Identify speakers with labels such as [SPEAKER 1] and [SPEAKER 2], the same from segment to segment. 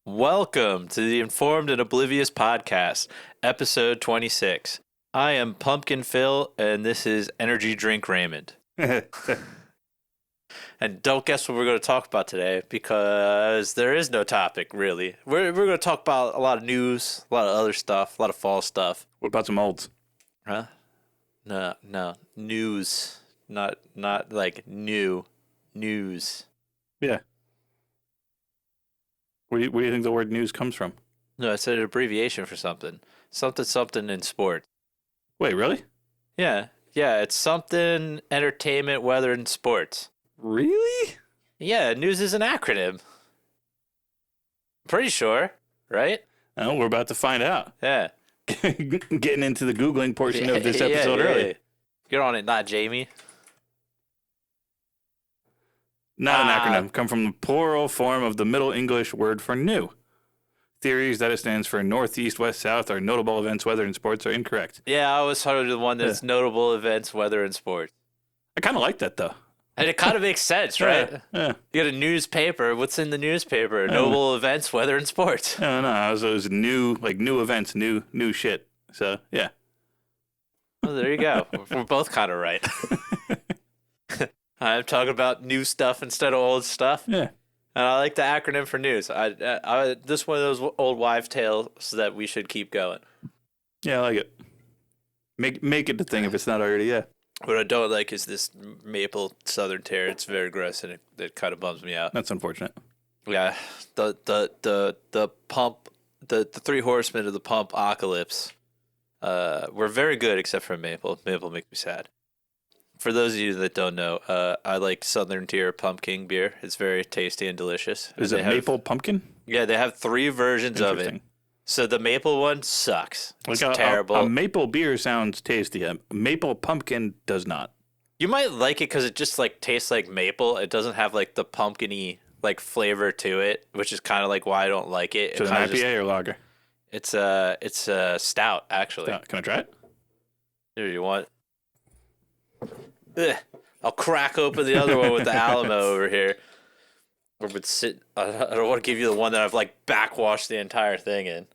[SPEAKER 1] Welcome to the Informed and Oblivious podcast, episode 26. I am Pumpkin Phil, and this is Energy Drink Raymond. And don't guess what we're going to talk about today, because there is no topic, really. We're going to talk about a lot of news, a lot of other stuff, a lot of fall stuff.
[SPEAKER 2] What about some olds?
[SPEAKER 1] Huh? No, news. Not like new. News.
[SPEAKER 2] Yeah. Where do you think the word news comes from?
[SPEAKER 1] No, it's an abbreviation for something. Something in sport.
[SPEAKER 2] Wait, really?
[SPEAKER 1] Yeah, it's something entertainment, weather, and sports.
[SPEAKER 2] Really?
[SPEAKER 1] Yeah, news is an acronym. Pretty sure, right?
[SPEAKER 2] Oh, we're about to find out.
[SPEAKER 1] Yeah.
[SPEAKER 2] Getting into the Googling portion of this episode early.
[SPEAKER 1] Get on it, not Jamie.
[SPEAKER 2] Not an acronym. Come from the plural form of the Middle English word for new. Theories that it stands for north, east, west, south are notable events, weather, and sports are incorrect.
[SPEAKER 1] Yeah, I always heard of the one that's notable events, weather, and sports.
[SPEAKER 2] I kind of like that, though.
[SPEAKER 1] And it kind of makes sense, right?
[SPEAKER 2] Yeah.
[SPEAKER 1] You get a newspaper. What's in the newspaper? Notable events, weather, and sports.
[SPEAKER 2] No. It was new, like new events, new shit. So, yeah.
[SPEAKER 1] Well, there you go. We're both kind of right. I'm talking about new stuff instead of old stuff.
[SPEAKER 2] Yeah.
[SPEAKER 1] And I like the acronym for news. This is one of those old wives' tales that we should keep going.
[SPEAKER 2] Yeah, I like it. Make it the thing if it's not already, yeah.
[SPEAKER 1] What I don't like is this maple southern tear. It's very gross and it kind of bums me out.
[SPEAKER 2] That's unfortunate.
[SPEAKER 1] Yeah, the pump, the three horsemen of the pump apocalypse, were very good except for maple. Maple makes me sad. For those of you that don't know, I like Southern Tier Pumpkin beer. It's very tasty and delicious.
[SPEAKER 2] Is it maple pumpkin?
[SPEAKER 1] Yeah, they have three versions of it. So the maple one sucks. It's terrible.
[SPEAKER 2] A maple beer sounds tasty. A maple pumpkin does not.
[SPEAKER 1] You might like it because it just like tastes like maple. It doesn't have like the pumpkin-y like flavor to it, which is kind of like why I don't like it.
[SPEAKER 2] So it's an IPA or lager?
[SPEAKER 1] It's a stout actually.
[SPEAKER 2] Stout. Can I try it?
[SPEAKER 1] Here, you want? Ugh. I'll crack open the other one with the Alamo over here. Or would sit. I don't want to give you the one that I've like backwashed the entire thing in.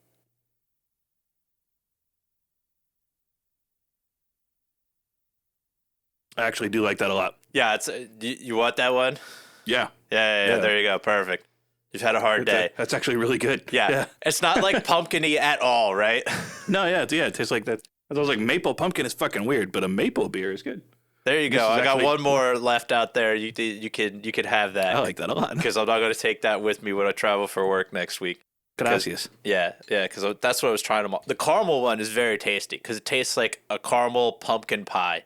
[SPEAKER 2] I actually do like that a lot.
[SPEAKER 1] Yeah, it's. You want that one?
[SPEAKER 2] Yeah.
[SPEAKER 1] Yeah. There you go. Perfect. You've had a hard day.
[SPEAKER 2] That's actually really good.
[SPEAKER 1] Yeah. It's not like pumpkin-y at all, right?
[SPEAKER 2] No, it tastes like that. I was like, maple pumpkin is fucking weird, but a maple beer is good.
[SPEAKER 1] There you go. I got one more left out there. You could have that.
[SPEAKER 2] I like that a lot.
[SPEAKER 1] Because I'm not going to take that with me when I travel for work next week.
[SPEAKER 2] Gracias.
[SPEAKER 1] Yeah, because that's what I was trying to... The caramel one is very tasty because it tastes like a caramel pumpkin pie,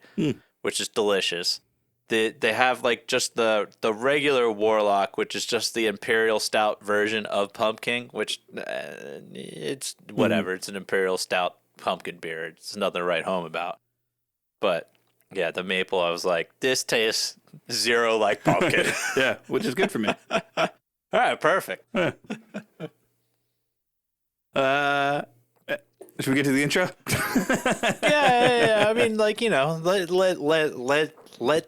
[SPEAKER 1] which is delicious. They have like just the regular Warlock, which is just the Imperial Stout version of pumpkin, which it's whatever. It's an Imperial Stout pumpkin beer. It's nothing to write home about. But... yeah, the maple, I was like, this tastes zero like pumpkin.
[SPEAKER 2] Yeah, which is good for me.
[SPEAKER 1] All right, perfect.
[SPEAKER 2] Should we get to the intro?
[SPEAKER 1] Yeah. I mean, like, let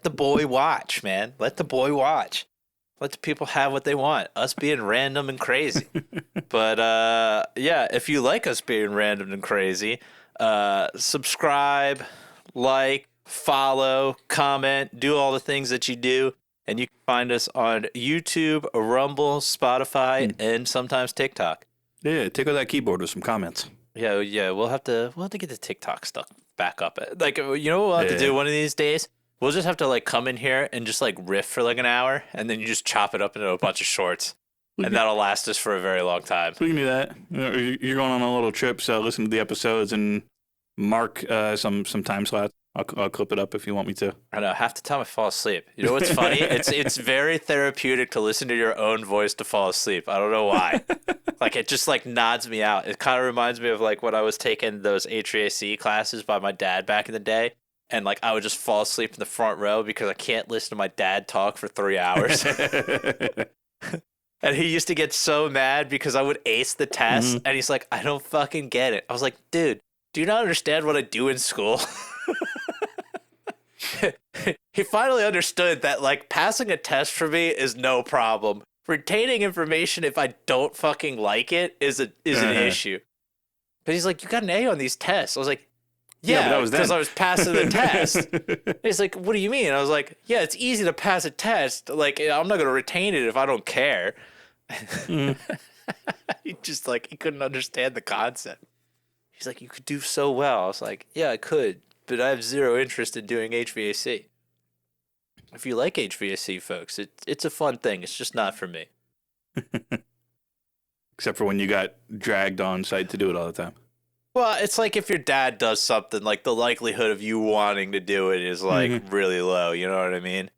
[SPEAKER 1] the boy watch, man. Let the boy watch. Let the people have what they want. Us being random and crazy. But, if you like us being random and crazy, subscribe, like, follow, comment, do all the things that you do, and you can find us on YouTube, Rumble, Spotify, and sometimes TikTok.
[SPEAKER 2] Yeah, tickle that keyboard with some comments.
[SPEAKER 1] Yeah, we'll have to get the TikTok stuff back up. Like, you know what we'll have to do one of these days? We'll just have to like come in here and just like riff for like an hour, and then you just chop it up into a bunch of shorts, and that'll last us for a very long time.
[SPEAKER 2] We can do that. You're going on a little trip, so listen to the episodes and mark some time slots. I'll clip it up if you want me to.
[SPEAKER 1] I know. Half the time I fall asleep. You know what's funny? It's very therapeutic to listen to your own voice to fall asleep. I don't know why. Like, it just, like, nods me out. It kind of reminds me of, like, when I was taking those HVAC classes by my dad back in the day. And, like, I would just fall asleep in the front row because I can't listen to my dad talk for 3 hours. And he used to get so mad because I would ace the test. And he's like, I don't fucking get it. I was like, dude, do you not understand what I do in school? He finally understood that, like, passing a test for me is no problem. retaining information if I don't fucking like it is an issue. But he's like, you got an A on these tests. I was like, yeah, because I was passing the test. He's like, what do you mean? I was like, yeah, it's easy to pass a test. Like, I'm not going to retain it if I don't care. He just like, he couldn't understand the concept. He's like, you could do so well. I was like, yeah, I could, but I have zero interest in doing HVAC. If you like HVAC, folks, it's a fun thing. It's just not for me.
[SPEAKER 2] Except for when you got dragged on site to do it all the time.
[SPEAKER 1] Well, it's like if your dad does something, like the likelihood of you wanting to do it is like really low. You know what I mean?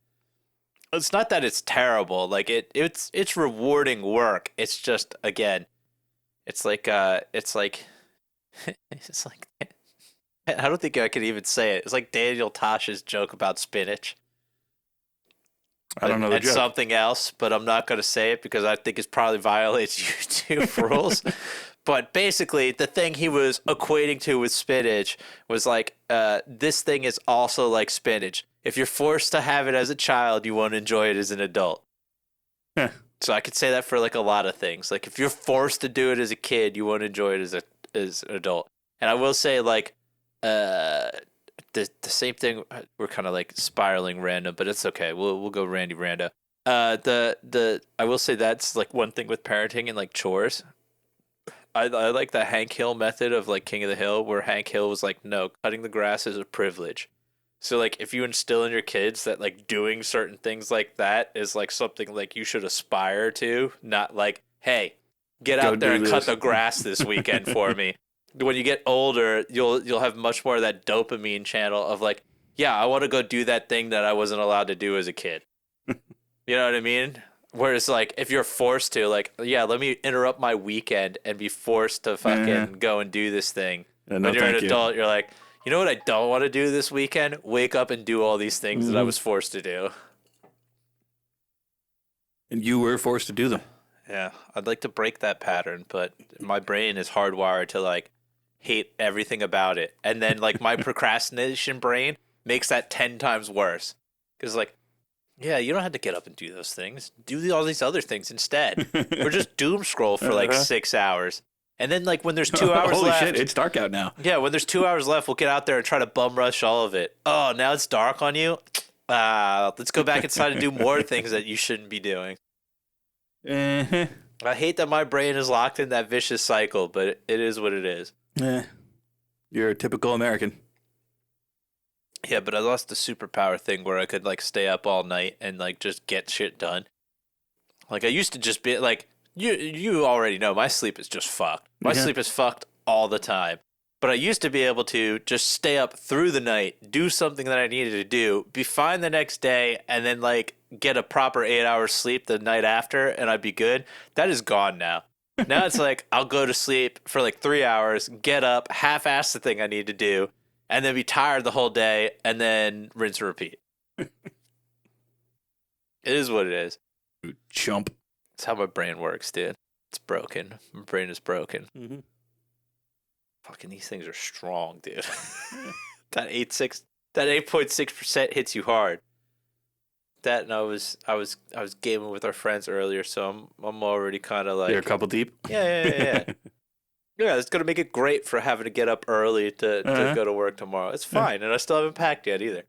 [SPEAKER 1] It's not that it's terrible. Like it's rewarding work. It's just, again, it's like I don't think I could even say it. It's like Daniel Tosh's joke about spinach.
[SPEAKER 2] I don't know the joke.
[SPEAKER 1] Something else, but I'm not going to say it because I think it probably violates YouTube rules. But basically, the thing he was equating to with spinach was like, this thing is also like spinach. If you're forced to have it as a child, you won't enjoy it as an adult.
[SPEAKER 2] Yeah.
[SPEAKER 1] So I could say that for like a lot of things. Like if you're forced to do it as a kid, you won't enjoy it as an adult. And I will say, like, the same thing. We're kind of like spiraling random, but it's okay. We'll go Randy Rando. I will say that's like one thing with parenting and like chores. I like the Hank Hill method of like King of the Hill, where Hank Hill was like, no, cutting the grass is a privilege. So like if you instill in your kids that like doing certain things like that is like something like you should aspire to, not like, hey, get out there and cut the grass this weekend for me. When you get older, you'll have much more of that dopamine channel of like, yeah, I want to go do that thing that I wasn't allowed to do as a kid. You know what I mean? Whereas like if you're forced to, like, yeah, let me interrupt my weekend and be forced to fucking go and do this thing.
[SPEAKER 2] No,
[SPEAKER 1] when you're an adult, you're like, you know what I don't want to do this weekend? Wake up and do all these things that I was forced to do.
[SPEAKER 2] And you were forced to do them.
[SPEAKER 1] Yeah, I'd like to break that pattern, but my brain is hardwired to like hate everything about it. And then like my procrastination brain makes that 10 times worse. Because like, yeah, you don't have to get up and do those things. Do all these other things instead. Or just doom scroll for like 6 hours. And then like when there's 2 hours
[SPEAKER 2] Holy
[SPEAKER 1] left.
[SPEAKER 2] Holy shit, it's dark out now.
[SPEAKER 1] Yeah, when there's 2 hours left, we'll get out there and try to bum rush all of it. Oh, now it's dark on you? Let's go back inside and do more things that you shouldn't be doing. I hate that my brain is locked in that vicious cycle, but it is what it is.
[SPEAKER 2] You're a typical American.
[SPEAKER 1] Yeah, but I lost the superpower thing where I could like stay up all night and like just get shit done. Like I used to just be like, you already know my sleep is just fucked. My sleep is fucked all the time. But I used to be able to just stay up through the night, do something that I needed to do, be fine the next day, and then like get a proper 8 hours sleep the night after, and I'd be good. That is gone now. Now it's like I'll go to sleep for like 3 hours, get up, half-ass the thing I need to do, and then be tired the whole day, and then rinse and repeat. It is what it is.
[SPEAKER 2] Chump.
[SPEAKER 1] It's how my brain works, dude. It's broken. My brain is broken.
[SPEAKER 2] Mm-hmm.
[SPEAKER 1] Fucking these things are strong, dude. That 8.6% hits you hard. That, and I was gaming with our friends earlier, so I'm already kind of like,
[SPEAKER 2] you're a couple deep.
[SPEAKER 1] Yeah. Yeah, it's gonna make it great for having to get up early to go to work tomorrow. It's fine, and I still haven't packed yet either.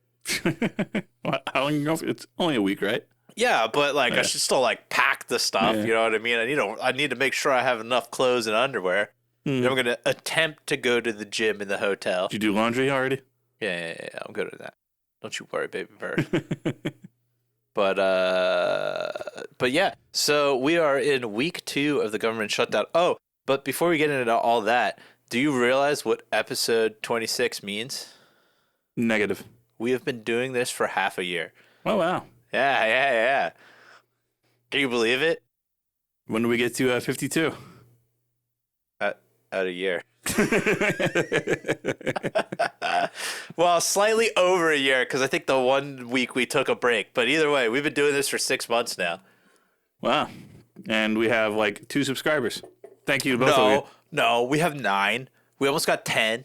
[SPEAKER 2] How long you off? It's only a week, right?
[SPEAKER 1] Yeah, but like I should still like pack the stuff. You know what I mean? I need to make sure I have enough clothes and underwear. And I'm gonna attempt to go to the gym in the hotel.
[SPEAKER 2] Did you do laundry already?
[SPEAKER 1] Yeah, I'm good at that. Don't you worry, baby bird. But yeah. So we are in week 2 of the government shutdown. Oh, but before we get into all that, do you realize what episode 26 means?
[SPEAKER 2] Negative.
[SPEAKER 1] We have been doing this for half a year.
[SPEAKER 2] Oh, wow.
[SPEAKER 1] Yeah. Can you believe it?
[SPEAKER 2] When do we get to 52?
[SPEAKER 1] Out a year. Well, slightly over a year, because I think the 1 week we took a break. But either way, we've been doing this for 6 months now.
[SPEAKER 2] Wow. And we have like 2 subscribers. Thank you to both of you.
[SPEAKER 1] No, we have 9. We almost got 10.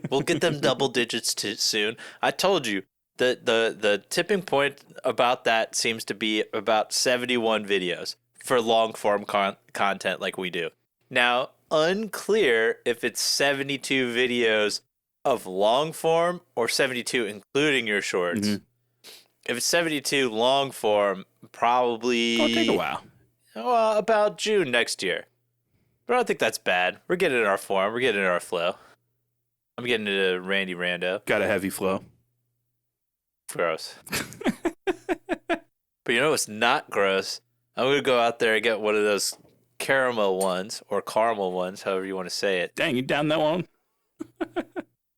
[SPEAKER 1] We'll get them double digits soon. I told you, the tipping point about that seems to be about 71 videos. for long form content like we do. Now, unclear if it's 72 videos of long form or 72 including your shorts.
[SPEAKER 2] Mm-hmm.
[SPEAKER 1] If it's 72 long form, probably
[SPEAKER 2] It'll take a while.
[SPEAKER 1] Well, about June next year. But I don't think that's bad. We're getting in our form. We're getting in our flow. I'm getting into Randy Rando.
[SPEAKER 2] Got a heavy flow.
[SPEAKER 1] Gross. But you know what's not gross? I'm going to go out there and get one of those caramel ones or caramel ones, however you want to say it.
[SPEAKER 2] Dang, you down that one?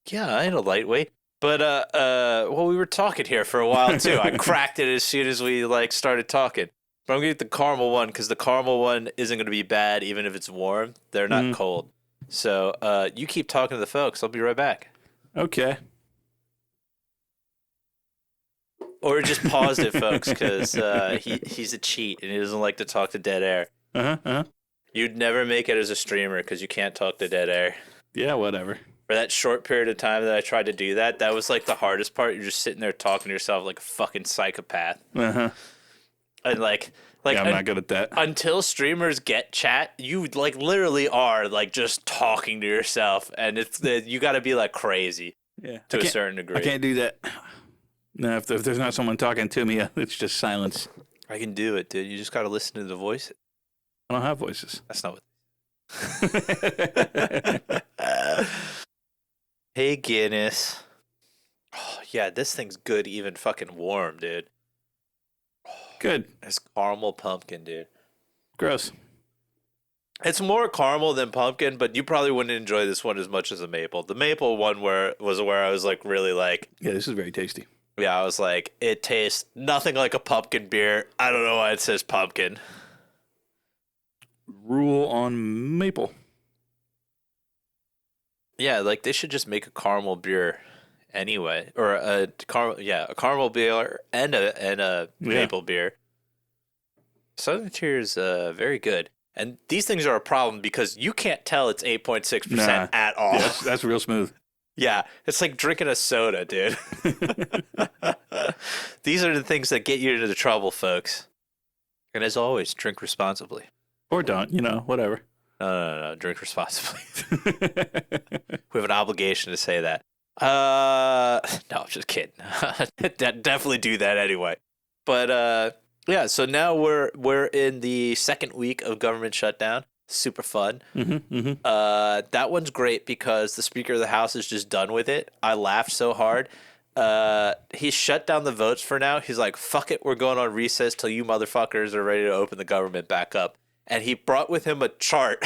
[SPEAKER 1] Yeah, I ain't a lightweight. But, well, we were talking here for a while, too. I cracked it as soon as we, started talking. But I'm going to get the caramel one because the caramel one isn't going to be bad even if it's warm. They're not cold. So you keep talking to the folks. I'll be right back.
[SPEAKER 2] Okay.
[SPEAKER 1] Or just pause it, folks, because he's a cheat and he doesn't like to talk to dead air.
[SPEAKER 2] Uh-huh.
[SPEAKER 1] You'd never make it as a streamer because you can't talk to dead air.
[SPEAKER 2] Yeah, whatever.
[SPEAKER 1] For that short period of time that I tried to do that, that was the hardest part. You're just sitting there talking to yourself like a fucking psychopath.
[SPEAKER 2] Uh-huh.
[SPEAKER 1] And
[SPEAKER 2] yeah, I'm not good at that.
[SPEAKER 1] Until streamers get chat, you literally are just talking to yourself, and you got to be crazy.
[SPEAKER 2] Yeah,
[SPEAKER 1] to a certain degree.
[SPEAKER 2] I can't do that. No, if there's not someone talking to me, it's just silence.
[SPEAKER 1] I can do it, dude. You just got to listen to the voice.
[SPEAKER 2] I don't have voices.
[SPEAKER 1] That's not what. Hey, Guinness. Oh, yeah, this thing's good, even fucking warm, dude.
[SPEAKER 2] Good.
[SPEAKER 1] It's caramel pumpkin, dude.
[SPEAKER 2] Gross.
[SPEAKER 1] It's more caramel than pumpkin, but you probably wouldn't enjoy this one as much as the maple. The maple one was where I was really
[SPEAKER 2] yeah, this is very tasty.
[SPEAKER 1] Yeah, I was it tastes nothing like a pumpkin beer. I don't know why it says pumpkin.
[SPEAKER 2] Rule on maple.
[SPEAKER 1] Yeah, they should just make a caramel beer anyway, or a caramel beer and a maple beer. Southern Tier is very good, and these things are a problem because you can't tell it's 8.6% at all.
[SPEAKER 2] Yeah, that's real smooth.
[SPEAKER 1] Yeah, it's like drinking a soda, dude. These are the things that get you into the trouble, folks. And as always, drink responsibly.
[SPEAKER 2] Or don't, whatever.
[SPEAKER 1] No, drink responsibly. We have an obligation to say that. No, I'm just kidding. Definitely do that anyway. But yeah, so now we're in the second week of government shutdown. Super fun. That one's great because the Speaker of the House is just done with it. I laughed so hard. He shut down the votes for now. He's like, fuck it, we're going on recess till you motherfuckers are ready to open the government back up. And he brought with him a chart.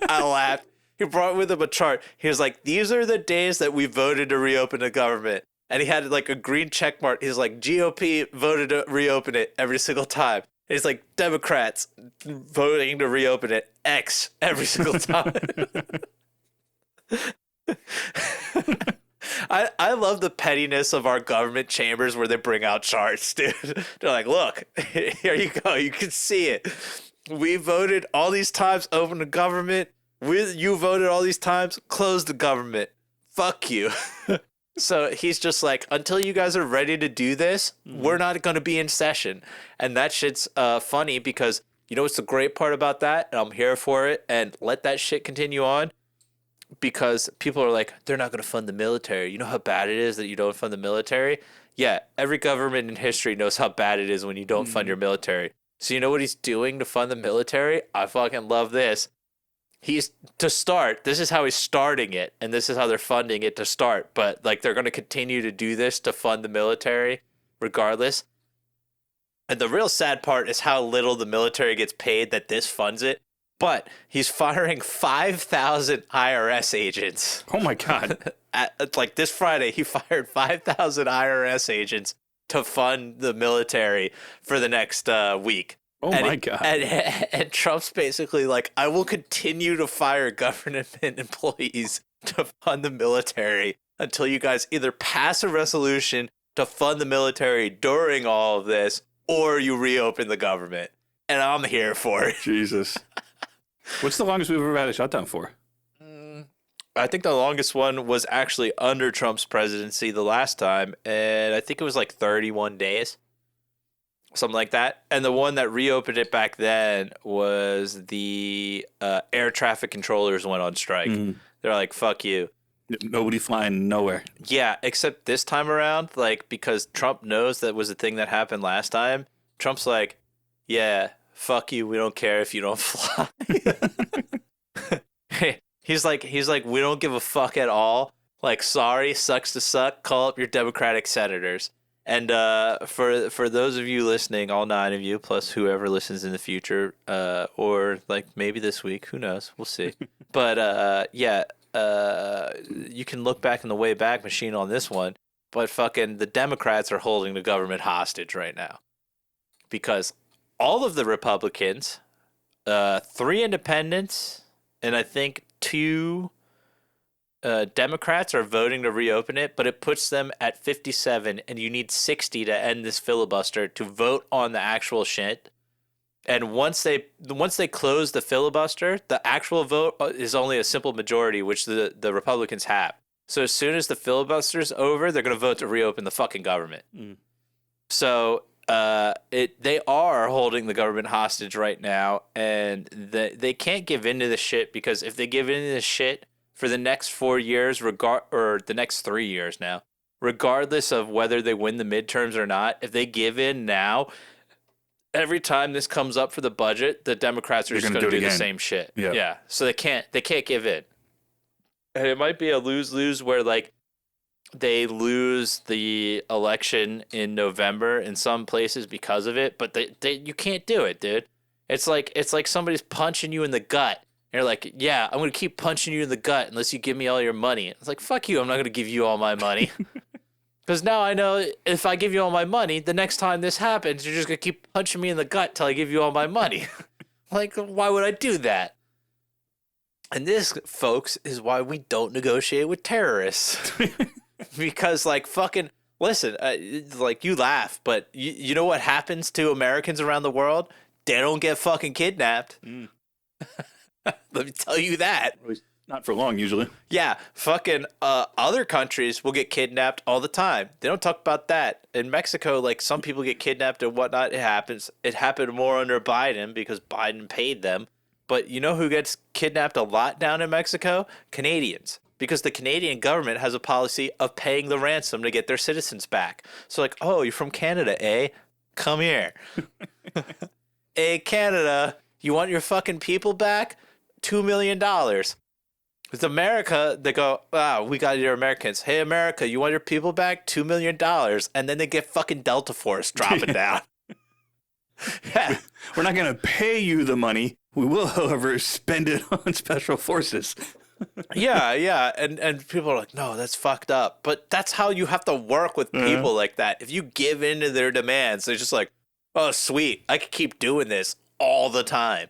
[SPEAKER 1] I laughed. He brought with him a chart. He was like, these are the days that we voted to reopen the government. And he had a green check mark. He's like, GOP voted to reopen it every single time. And he's like, Democrats voting to reopen it X every single time. I love the pettiness of our government chambers where they bring out charts, dude. They're like, look, here you go. You can see it. We voted all these times, open the government. You voted all these times, close the government. Fuck you. So he's just like, until you guys are ready to do this, we're not going to be in session. And that shit's funny because, what's the great part about that? And I'm here for it. And let that shit continue on. Because people are like, they're not going to fund the military. You know how bad it is that you don't fund the military? Yeah, every government in history knows how bad it is when you don't fund your military. So you know what he's doing to fund the military? I fucking love this. This is how he's starting it, and this is how they're funding it to start. But they're going to continue to do this to fund the military regardless. And the real sad part is how little the military gets paid that this funds it. But he's firing 5,000 IRS agents.
[SPEAKER 2] Oh my God.
[SPEAKER 1] This Friday, he fired 5,000 IRS agents to fund the military for the next week.
[SPEAKER 2] Oh my God.
[SPEAKER 1] And Trump's basically like, I will continue to fire government employees to fund the military until you guys either pass a resolution to fund the military during all of this or you reopen the government. And I'm here for it.
[SPEAKER 2] Jesus. What's the longest we've ever had a shutdown for?
[SPEAKER 1] I think the longest one was actually under Trump's presidency the last time, and I think it was 31 days. something like that. And the one that reopened it back then was the air traffic controllers went on strike. They're like, fuck you.
[SPEAKER 2] Nobody flying nowhere.
[SPEAKER 1] Yeah, except this time around, like, because Trump knows that was a thing that happened last time. Trump's like, yeah, fuck you. We don't care if you don't fly. he's like, we don't give a fuck at all. Like, sorry, sucks to suck. Call up your Democratic senators. And for those of you listening, all 9 of you, plus whoever listens in the future, or like maybe this week, who knows? We'll see. But you can look back in the Wayback Machine on this one. But fucking the Democrats are holding the government hostage right now because all of the Republicans, 3 independents, and I think 2 Democrats are voting to reopen it, but it puts them at 57, and you need 60 to end this filibuster to vote on the actual shit. And once they close the filibuster, the actual vote is only a simple majority, which the Republicans have. So as soon as the filibuster's over, they're going to vote to reopen the fucking government. So they are holding the government hostage right now, and they can't give in to the shit, because if they give in to the shit for the next 4 years, or the next 3 years now, regardless of whether they win the midterms or not, if they give in now, every time this comes up for the budget, the Democrats are just going to do the same shit. Yeah. So they can't give in. And it might be a lose-lose where, like, they lose the election in November in some places because of it, but you can't do it, dude. It's like somebody's punching you in the gut. And you're like, yeah, I'm going to keep punching you in the gut unless you give me all your money. It's like, fuck you, I'm not going to give you all my money. Because now I know if I give you all my money, the next time this happens, you're just going to keep punching me in the gut till I give you all my money. Like, why would I do that? And this, folks, is why we don't negotiate with terrorists. Because, like, fucking, listen, like, you laugh, but you know what happens to Americans around the world? They don't get fucking kidnapped. Let me tell you that.
[SPEAKER 2] Not for long, usually. Yeah,
[SPEAKER 1] fucking other countries will get kidnapped all the time. They don't talk about that. In Mexico, like, some people get kidnapped and whatnot. It happens. It happened more under Biden because Biden paid them. But you know who gets kidnapped a lot down in Mexico? Canadians. Because the Canadian government has a policy of paying the ransom to get their citizens back. So, like, oh, you're from Canada, eh? Come here. Hey, Canada, you want your fucking people back? $2 million. With America, they go, we got your Americans. Hey, America, you want your people back? $2 million. And then they get fucking Delta Force dropping down.
[SPEAKER 2] Yeah. We're not going to pay you the money. We will, however, spend it on special forces.
[SPEAKER 1] Yeah. And people are like, no, that's fucked up. But that's how you have to work with people like that. If you give in to their demands, they're just like, oh, sweet, I could keep doing this all the time.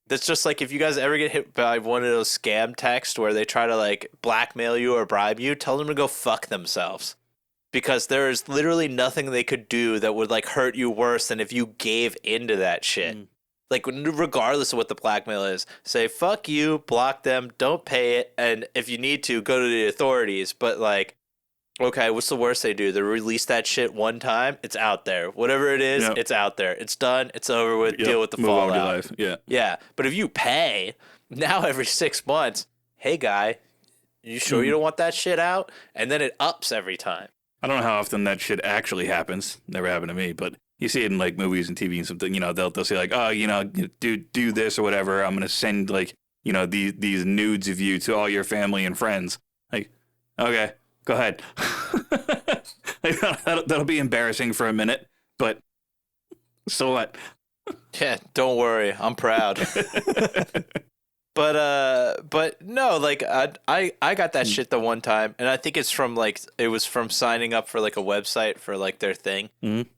[SPEAKER 1] That's just like if you guys ever get hit by one of those scam texts where they try to, like, blackmail you or bribe you, tell them to go fuck themselves. Because there is literally nothing they could do that would, like, hurt you worse than if you gave into that shit. Like, regardless of what the blackmail is, say, fuck you, block them, don't pay it, and if you need to, go to the authorities. But, like, okay, what's the worst they do? They release that shit one time, it's out there. Whatever it is, It's out there. It's done, it's over with, deal with the fallout. Move on with your life, Yeah, but if you pay, now every 6 months, hey, guy, you sure you don't want that shit out? And then it ups every time.
[SPEAKER 2] I don't know how often that shit actually happens. Never happened to me, but you see it in, like, movies and TV and something. You know, they'll say, like, oh, you know, do this or whatever. I'm gonna send, like, you know, these nudes of you to all your family and friends. Like, okay, go ahead. That'll be embarrassing for a minute, but so what?
[SPEAKER 1] Yeah, don't worry, I'm proud. But no, like, I got that shit the one time, and I think it's from, like, it was from signing up for, like, a website for, like, their thing.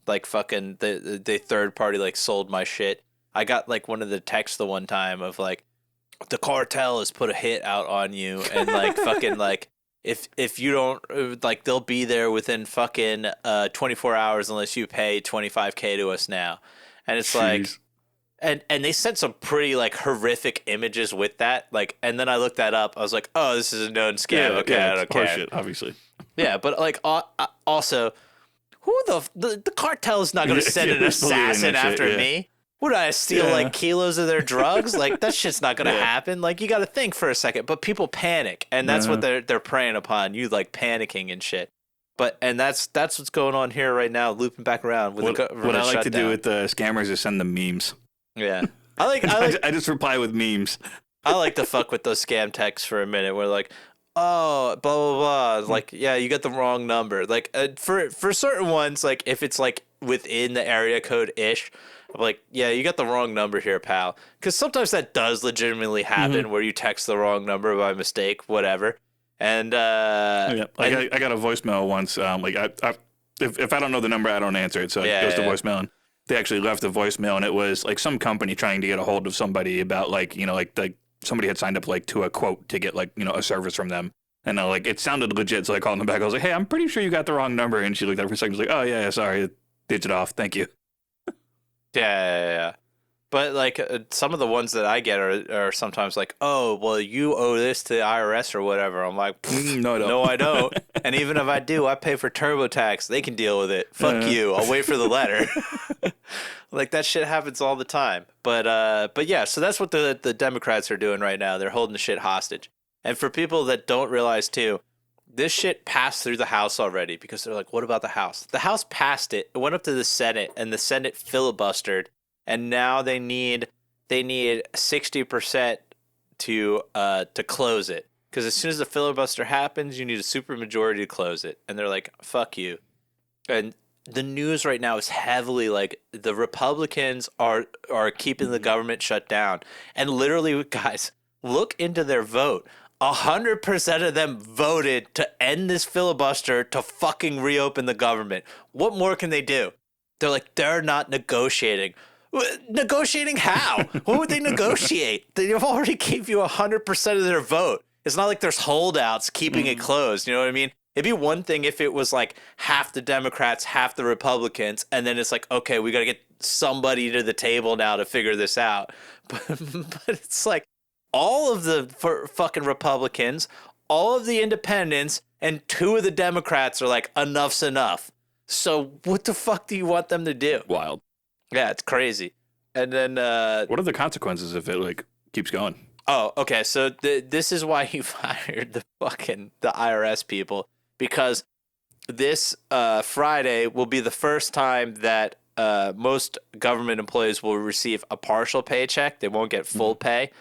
[SPEAKER 1] Like, fucking the third party, like, sold my shit. I got, like, one of the texts the one time of, like, the cartel has put a hit out on you, and, like, fucking, like, if you don't, like, they'll be there within fucking 24 hours unless you pay $25K to us now. And it's like, and they sent some pretty, like, horrific images with that. Like, and then I looked that up. I was like, oh, this is a known scam. I don't care.
[SPEAKER 2] Shit, obviously.
[SPEAKER 1] Yeah, but, like, also, the cartel is not going to send an assassin after me. Would I steal like kilos of their drugs? Like that shit's not gonna happen. Like you got to think for a second. But people panic, and that's what they're preying upon you, like panicking and shit. And that's what's going on here right now, looping back around with
[SPEAKER 2] what I like to do with the scammers is send them memes.
[SPEAKER 1] Yeah, I
[SPEAKER 2] just reply with memes.
[SPEAKER 1] I like to fuck with those scam texts for a minute. Where like, oh, blah blah blah. Like, yeah, you got the wrong number. Like for certain ones, like if it's like within the area code ish. I'm like, yeah, you got the wrong number here, pal. Because sometimes that does legitimately happen where you text the wrong number by mistake, whatever. And
[SPEAKER 2] I got a voicemail once. If I don't know the number, I don't answer it. So it goes to voicemail. And they actually left a voicemail, and it was like some company trying to get a hold of somebody about like somebody had signed up like to a quote to get like a service from them. And like it sounded legit, so I called them back. I was like, hey, I'm pretty sure you got the wrong number. And she looked at it for a second. She was like, oh yeah, sorry, digit off. Thank you.
[SPEAKER 1] Yeah. But like some of the ones that I get are sometimes like, oh, well, you owe this to the IRS or whatever. I'm like, no, I don't. And even if I do, I pay for TurboTax. They can deal with it. Fuck you. I'll wait for the letter. Like that shit happens all the time. But yeah, so that's what the Democrats are doing right now. They're holding the shit hostage. And for people that don't realize too, this shit passed through the House already because they're like, what about the House? The House passed it. It went up to the Senate, and the Senate filibustered, and now they need 60% to close it. Because as soon as the filibuster happens, you need a supermajority to close it. And they're like, fuck you. And the news right now is heavily like the Republicans are keeping the government shut down. And literally, guys, look into their vote. 100% of them voted to end this filibuster to fucking reopen the government. What more can they do? They're like, they're not negotiating. Negotiating how? What would they negotiate? They already gave you 100% of their vote. It's not like there's holdouts keeping it closed. You know what I mean? It'd be one thing if it was like half the Democrats, half the Republicans, and then it's like, okay, we got to get somebody to the table now to figure this out. But it's like, all of the fucking Republicans, all of the independents, and 2 of the Democrats are like, enough's enough. So what the fuck do you want them to do?
[SPEAKER 2] Wild.
[SPEAKER 1] Yeah, it's crazy. And then...
[SPEAKER 2] what are the consequences if it like keeps going?
[SPEAKER 1] Oh, okay. So this is why he fired the IRS people. Because this Friday will be the first time that most government employees will receive a partial paycheck. They won't get full pay.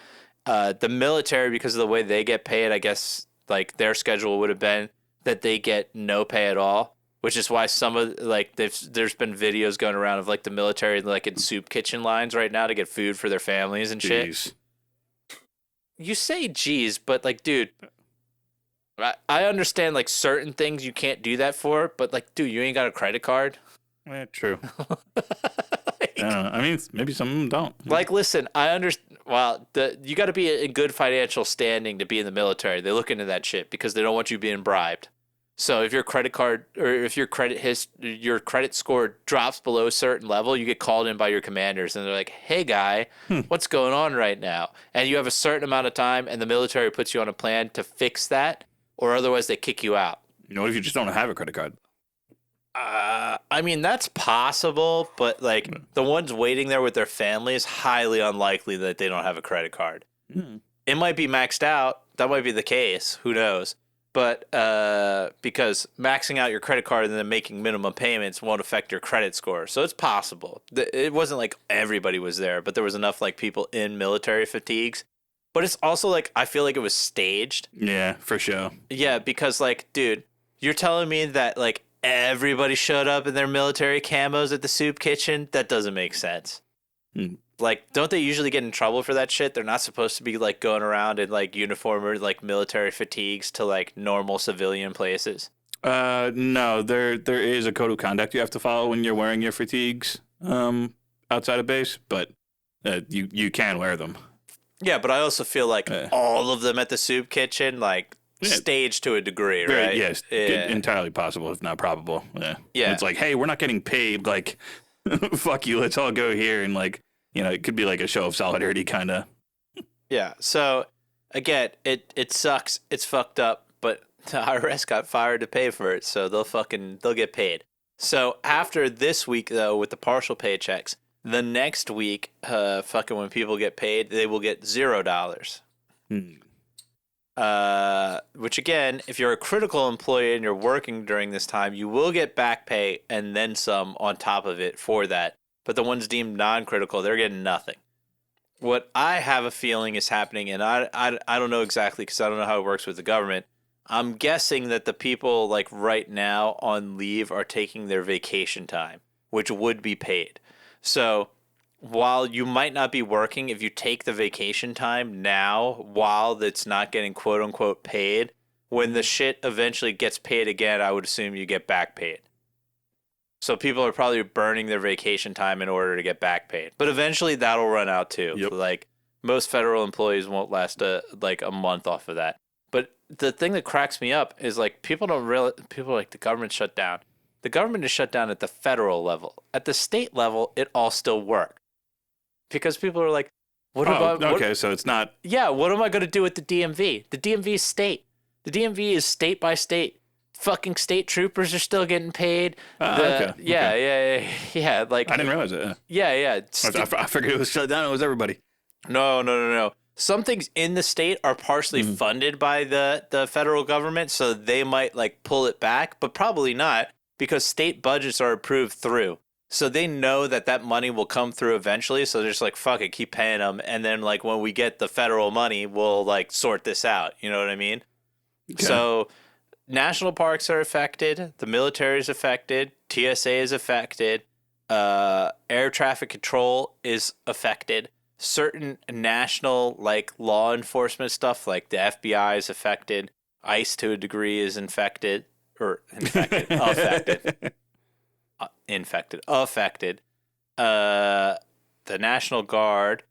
[SPEAKER 1] The military, because of the way they get paid, I guess like their schedule would have been that they get no pay at all, which is why some of like there's been videos going around of like the military like in soup kitchen lines right now to get food for their families and shit. You say geez, but like, dude, I understand like certain things you can't do that for, but like, dude, you ain't got a credit card.
[SPEAKER 2] Yeah, true. I mean, maybe some of them don't.
[SPEAKER 1] Like, listen, I understand. Well, you got to be in good financial standing to be in the military. They look into that shit because they don't want you being bribed. So if your credit card or if your your credit score drops below a certain level, you get called in by your commanders and they're like, "Hey, guy, what's going on right now?" And you have a certain amount of time, and the military puts you on a plan to fix that, or otherwise they kick you out.
[SPEAKER 2] You know, if you just don't have a credit card.
[SPEAKER 1] I mean, that's possible, but like the ones waiting there with their families, highly unlikely that they don't have a credit card. It might be maxed out. That might be the case. Who knows? But because maxing out your credit card and then making minimum payments won't affect your credit score. So it's possible. It wasn't like everybody was there, but there was enough like people in military fatigues. But it's also like, I feel like it was staged.
[SPEAKER 2] Yeah, for sure.
[SPEAKER 1] Yeah, because like, dude, you're telling me that like everybody showed up in their military camos at the soup kitchen? That doesn't make sense. Like, don't they usually get in trouble for that shit? They're not supposed to be like going around in like uniform or like military fatigues to like normal civilian places.
[SPEAKER 2] No, there is a code of conduct you have to follow when you're wearing your fatigues outside of base, but you can wear them.
[SPEAKER 1] Yeah, but I also feel like all of them at the soup kitchen, like staged to a degree, right?
[SPEAKER 2] Yes, entirely possible, if not probable. Yeah. It's like, hey, we're not getting paid. Like, fuck you. Let's all go here and like, you know, it could be like a show of solidarity, kind of.
[SPEAKER 1] Yeah. So again, it sucks. It's fucked up, but the IRS got fired to pay for it, so they'll get paid. So after this week, though, with the partial paychecks, the next week, fucking when people get paid, they will get $0. Which again, if you're a critical employee and you're working during this time, you will get back pay and then some on top of it for that. But the ones deemed non-critical, they're getting nothing. What I have a feeling is happening, and I don't know exactly because I don't know how it works with the government. I'm guessing that the people like right now on leave are taking their vacation time, which would be paid. So while you might not be working, if you take the vacation time now while it's not getting quote unquote paid, when the shit eventually gets paid again, I would assume you get back paid. So people are probably burning their vacation time in order to get back paid. But eventually that'll run out too.
[SPEAKER 2] Yep.
[SPEAKER 1] Like most federal employees won't last a month off of that. But the thing that cracks me up is like people are like the government shut down. The government is shut down at the federal level. At the state level, it all still works. Because people are like,
[SPEAKER 2] So it's not.
[SPEAKER 1] Yeah, what am I going to do with the DMV? The DMV is state. The DMV is state by state. Fucking state troopers are still getting paid. Yeah. Like
[SPEAKER 2] I didn't realize it.
[SPEAKER 1] Yeah.
[SPEAKER 2] I figured it was shut down. It was everybody.
[SPEAKER 1] No. Some things in the state are partially funded by the federal government, so they might like pull it back, but probably not because state budgets are approved through. So they know that money will come through eventually, so they're just like, fuck it, keep paying them, and then like when we get the federal money, we'll like sort this out. You know what I mean? Okay. So national parks are affected, the military is affected, TSA is affected, air traffic control is affected. Certain national like law enforcement stuff like the FBI is affected. ICE to a degree is affected. The National Guard,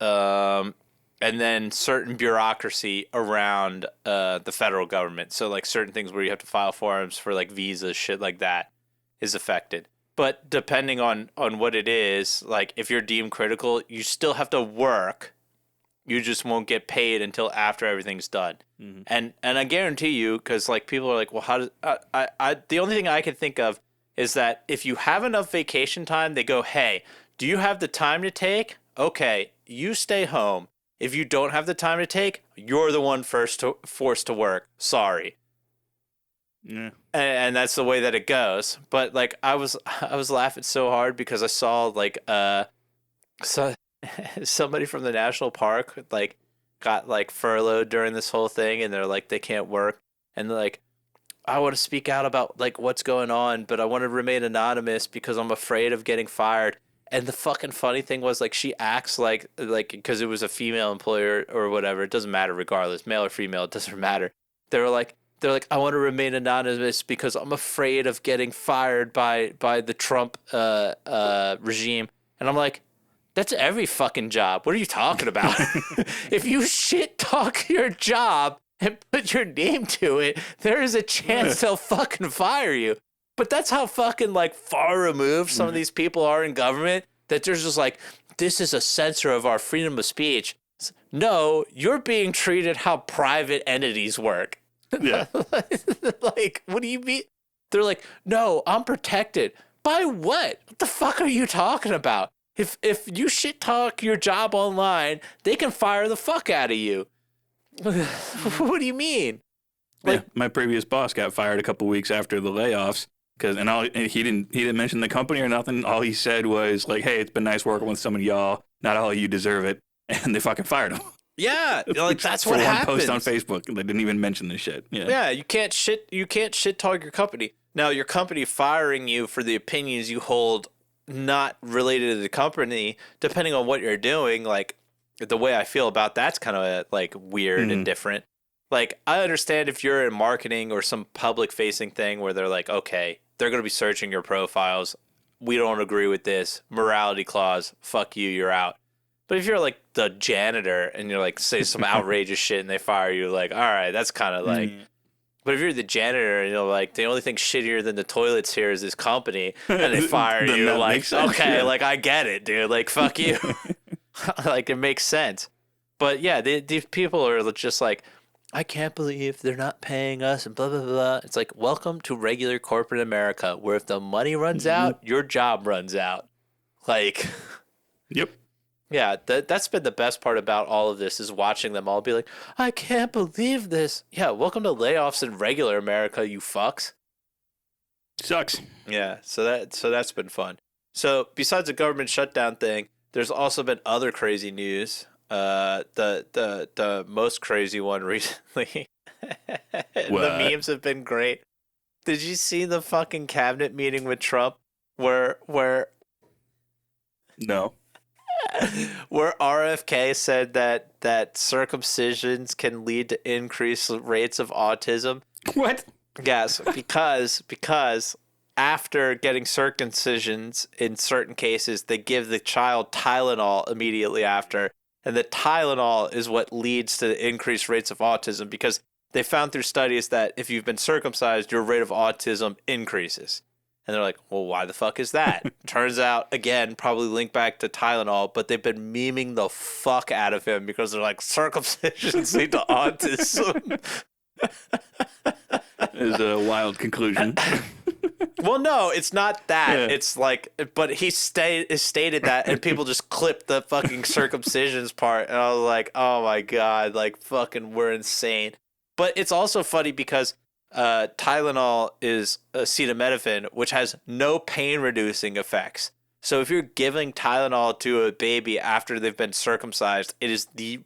[SPEAKER 1] and then certain bureaucracy around the federal government. So like certain things where you have to file forms for like visas, shit like that is affected. But depending on what it is, like if you're deemed critical, you still have to work. You just won't get paid until after everything's done. Mm-hmm. And I guarantee you, because like people are like, well, how does I the only thing I can think of is that if you have enough vacation time, they go, hey, do you have the time to take? Okay, you stay home. If you don't have the time to take, you're the one forced to work. Sorry. Yeah. And that's the way that it goes. But like I was laughing so hard because I saw like somebody from the national park like got like furloughed during this whole thing, and they're like they can't work, and they're like, I want to speak out about like what's going on, but I want to remain anonymous because I'm afraid of getting fired. And the fucking funny thing was like she acts like because it was a female employer or whatever, it doesn't matter regardless, male or female, it doesn't matter. They're like, I want to remain anonymous because I'm afraid of getting fired by the Trump regime. And I'm like, that's every fucking job. What are you talking about? If you shit talk your job and put your name to it, there is a chance they'll fucking fire you. But that's how fucking like far removed some of these people are in government, that there's just like, this is a censor of our freedom of speech. No, you're being treated how private entities work. Yeah. Like, what do you mean? They're like, no, I'm protected. By what? What the fuck are you talking about? If you shit talk your job online, they can fire the fuck out of you. What do you mean?
[SPEAKER 2] Like, yeah, my previous boss got fired a couple weeks after the layoffs and he didn't mention the company or nothing. All he said was like, "Hey, it's been nice working with some of y'all. Not all of you deserve it," and they fucking fired him.
[SPEAKER 1] Yeah, like that's what happens.
[SPEAKER 2] For one post on Facebook, they didn't even mention this shit.
[SPEAKER 1] Yeah, you can't shit talk your company. Now, your company firing you for the opinions you hold not related to the company, depending on what you're doing, like the way I feel about that's kind of like weird and different. Like, I understand if you're in marketing or some public facing thing where they're like, okay, they're going to be searching your profiles. We don't agree with this. Morality clause. Fuck you. You're out. But if you're like the janitor and you're like, say some outrageous shit and they fire you, like, all right, that's kind of like. But if you're the janitor and you're like, the only thing shittier than the toilets here is this company, and they fire you, like, okay, like, I get it, dude. Like, fuck you. Like, it makes sense. But yeah, these people are just like, I can't believe they're not paying us and blah, blah, blah. It's like, welcome to regular corporate America, where if the money runs out, your job runs out. Like,
[SPEAKER 2] Yep.
[SPEAKER 1] yeah, that's been the best part about all of this is watching them all be like, I can't believe this. Yeah, welcome to layoffs in regular America, you fucks.
[SPEAKER 2] Sucks.
[SPEAKER 1] Yeah, so that's been fun. So besides the government shutdown thing, there's also been other crazy news. The most crazy one recently. The memes have been great. Did you see the fucking cabinet meeting with Trump where
[SPEAKER 2] No.
[SPEAKER 1] where RFK said that circumcisions can lead to increased rates of autism?
[SPEAKER 2] What?
[SPEAKER 1] Yes, because after getting circumcisions in certain cases, they give the child Tylenol immediately after, and the Tylenol is what leads to the increased rates of autism because they found through studies that if you've been circumcised, your rate of autism increases. And they're like, well, why the fuck is that? Turns out, again, probably linked back to Tylenol, but they've been memeing the fuck out of him because they're like, circumcisions lead to autism.
[SPEAKER 2] Is a wild conclusion.
[SPEAKER 1] Well, no, it's not that.
[SPEAKER 2] Yeah.
[SPEAKER 1] It's like, but he stated that, and people just clipped the fucking circumcisions part, and I was like, oh my god, like fucking, we're insane. But it's also funny because Tylenol is acetaminophen, which has no pain-reducing effects. So if you're giving Tylenol to a baby after they've been circumcised, it is the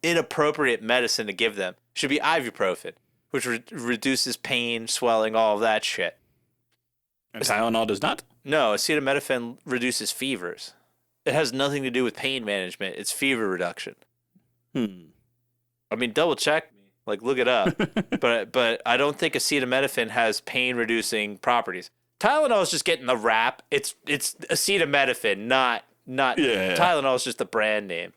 [SPEAKER 1] inappropriate medicine to give them. It should be ibuprofen, which reduces pain, swelling, all of that shit.
[SPEAKER 2] And Tylenol does not?
[SPEAKER 1] No, acetaminophen reduces fevers. It has nothing to do with pain management. It's fever reduction. I mean, double check me. Like, look it up. but I don't think acetaminophen has pain reducing properties. Tylenol is just getting the rap. It's acetaminophen, not
[SPEAKER 2] Yeah.
[SPEAKER 1] Tylenol is just the brand name.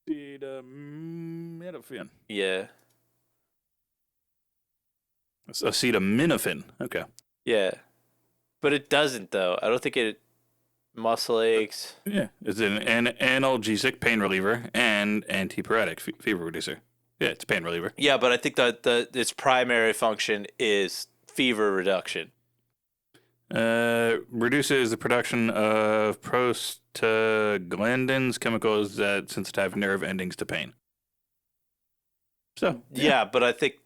[SPEAKER 2] Acetaminophen.
[SPEAKER 1] Yeah.
[SPEAKER 2] Acetaminophen. Okay.
[SPEAKER 1] Yeah. But it doesn't, though. I don't think it... Muscle aches.
[SPEAKER 2] Yeah. It's an analgesic, pain reliever, and antipyretic, fever reducer. Yeah, it's a pain reliever.
[SPEAKER 1] Yeah, but I think that its primary function is fever reduction.
[SPEAKER 2] Reduces the production of prostaglandins, chemicals that sensitize nerve endings to pain. So
[SPEAKER 1] Yeah, but I think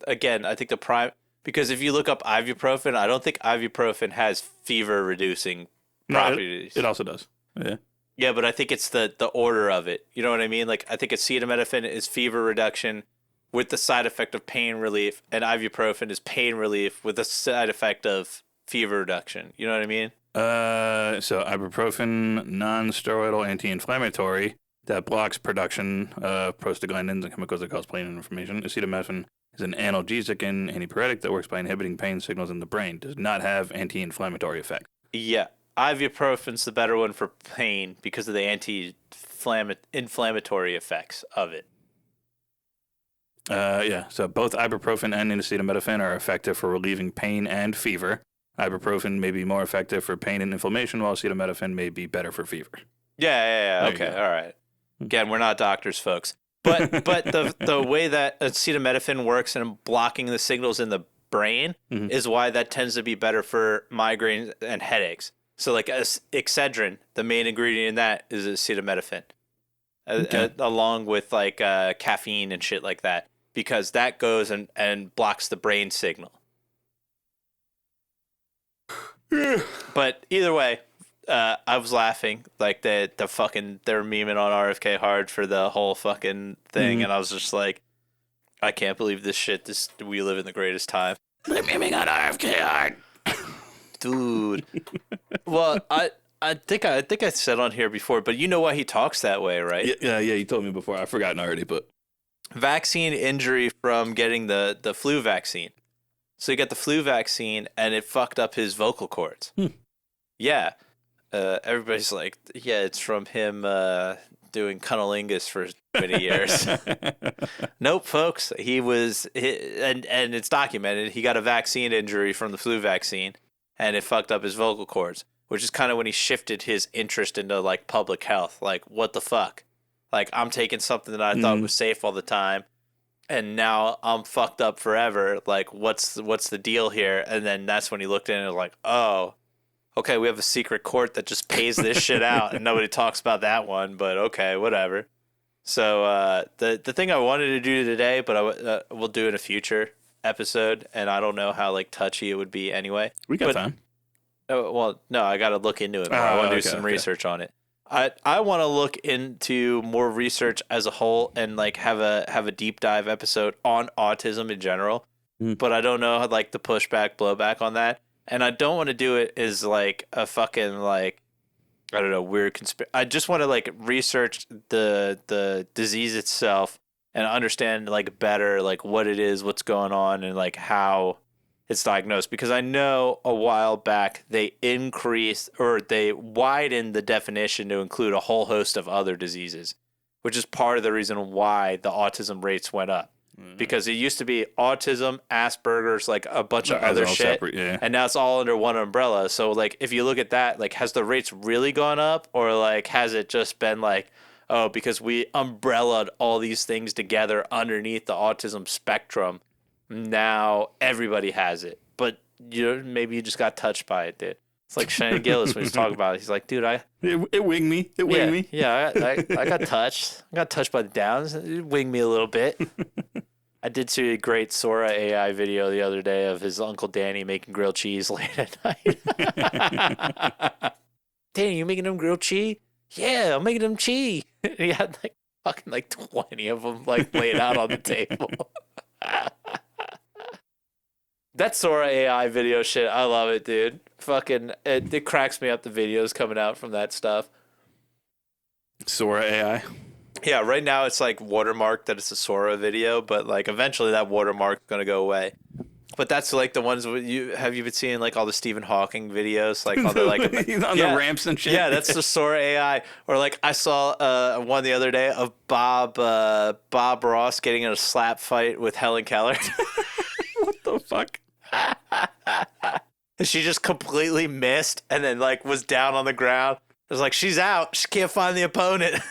[SPEAKER 1] because if you look up ibuprofen, I don't think ibuprofen has fever reducing properties.
[SPEAKER 2] It also does. Yeah.
[SPEAKER 1] Yeah, but I think it's the order of it. You know what I mean? Like, I think acetaminophen is fever reduction with the side effect of pain relief, and ibuprofen is pain relief with the side effect of fever reduction. You know what I mean?
[SPEAKER 2] So ibuprofen, non-steroidal anti-inflammatory that blocks production of prostaglandins and chemicals that cause pain and inflammation. Acetaminophen is an analgesic and antipyretic that works by inhibiting pain signals in the brain. Does not have anti-inflammatory effect.
[SPEAKER 1] Yeah. Ibuprofen's the better one for pain because of the anti-inflammatory effects of it.
[SPEAKER 2] Yeah. So both ibuprofen and acetaminophen are effective for relieving pain and fever. Ibuprofen may be more effective for pain and inflammation, while acetaminophen may be better for fever.
[SPEAKER 1] Yeah. Okay, all right. Again, we're not doctors, folks. But the way that acetaminophen works in blocking the signals in the brain is why that tends to be better for migraines and headaches. So like Excedrin, the main ingredient in that is acetaminophen, along with like caffeine and shit like that, because that goes and blocks the brain signal. But either way, I was laughing like they're memeing on RFK hard for the whole fucking thing, and I was just like, I can't believe this shit. We live in the greatest time.
[SPEAKER 2] They're memeing on RFK hard,
[SPEAKER 1] dude. Well, I think I said on here before, but you know why he talks that way, right?
[SPEAKER 2] Yeah. You told me before. I've forgotten already, but
[SPEAKER 1] vaccine injury from getting the flu vaccine. So he got the flu vaccine, and it fucked up his vocal cords. Yeah. Everybody's like, yeah, it's from him doing cunnilingus for many years. Nope, folks. And it's documented. He got a vaccine injury from the flu vaccine, and it fucked up his vocal cords, which is kind of when he shifted his interest into like public health. Like, what the fuck? Like, I'm taking something that I thought was safe all the time, and now I'm fucked up forever. Like, what's the deal here? And then that's when he looked in and was like, oh, okay, we have a secret court that just pays this shit out, and nobody talks about that one, but okay, whatever. So the thing I wanted to do today, but we'll do in a future episode, and I don't know how like touchy it would be anyway.
[SPEAKER 2] We got time.
[SPEAKER 1] Oh, well, no, I got to look into it more. I want to do some research on it. I want to look into more research as a whole and like have a deep dive episode on autism in general. But I don't know like the pushback, blowback on that. And I don't want to do it as like a fucking like, I don't know, weird conspiracy. I just want to like research the disease itself and understand like better like what it is, what's going on, and like how it's diagnosed. Because I know a while back they increased or they widened the definition to include a whole host of other diseases, which is part of the reason why the autism rates went up. Because it used to be autism, Asperger's, like a bunch of other shit, separate, yeah. And now it's all under one umbrella. So like if you look at that, like has the rates really gone up, or like has it just been like, oh, because we umbrellaed all these things together underneath the autism spectrum, now everybody has it. But maybe you just got touched by it, dude. It's like Shane Gillis when he's talking about it. He's like, dude,
[SPEAKER 2] it winged me. It winged me.
[SPEAKER 1] Yeah, I got touched. I got touched by the downs. It winged me a little bit. I did see a great Sora AI video the other day of his Uncle Danny making grilled cheese late at night. Danny, you making them grilled cheese? Yeah, I'm making them cheese. He had like fucking like 20 of them like laid out on the table. That Sora AI video shit, I love it, dude. Fucking, it cracks me up, the videos coming out from that stuff.
[SPEAKER 2] Sora AI?
[SPEAKER 1] Yeah, right now it's like watermarked that it's a Sora video, but like eventually that watermark's going to go away. But that's like the ones you been seeing like all the Stephen Hawking videos, like all the like
[SPEAKER 2] on the ramps and shit.
[SPEAKER 1] Yeah, that's the Sora AI. Or like I saw one the other day of Bob Ross getting in a slap fight with Helen Keller.
[SPEAKER 2] What the fuck?
[SPEAKER 1] She just completely missed and then like was down on the ground. It was like, she's out. She can't find the opponent.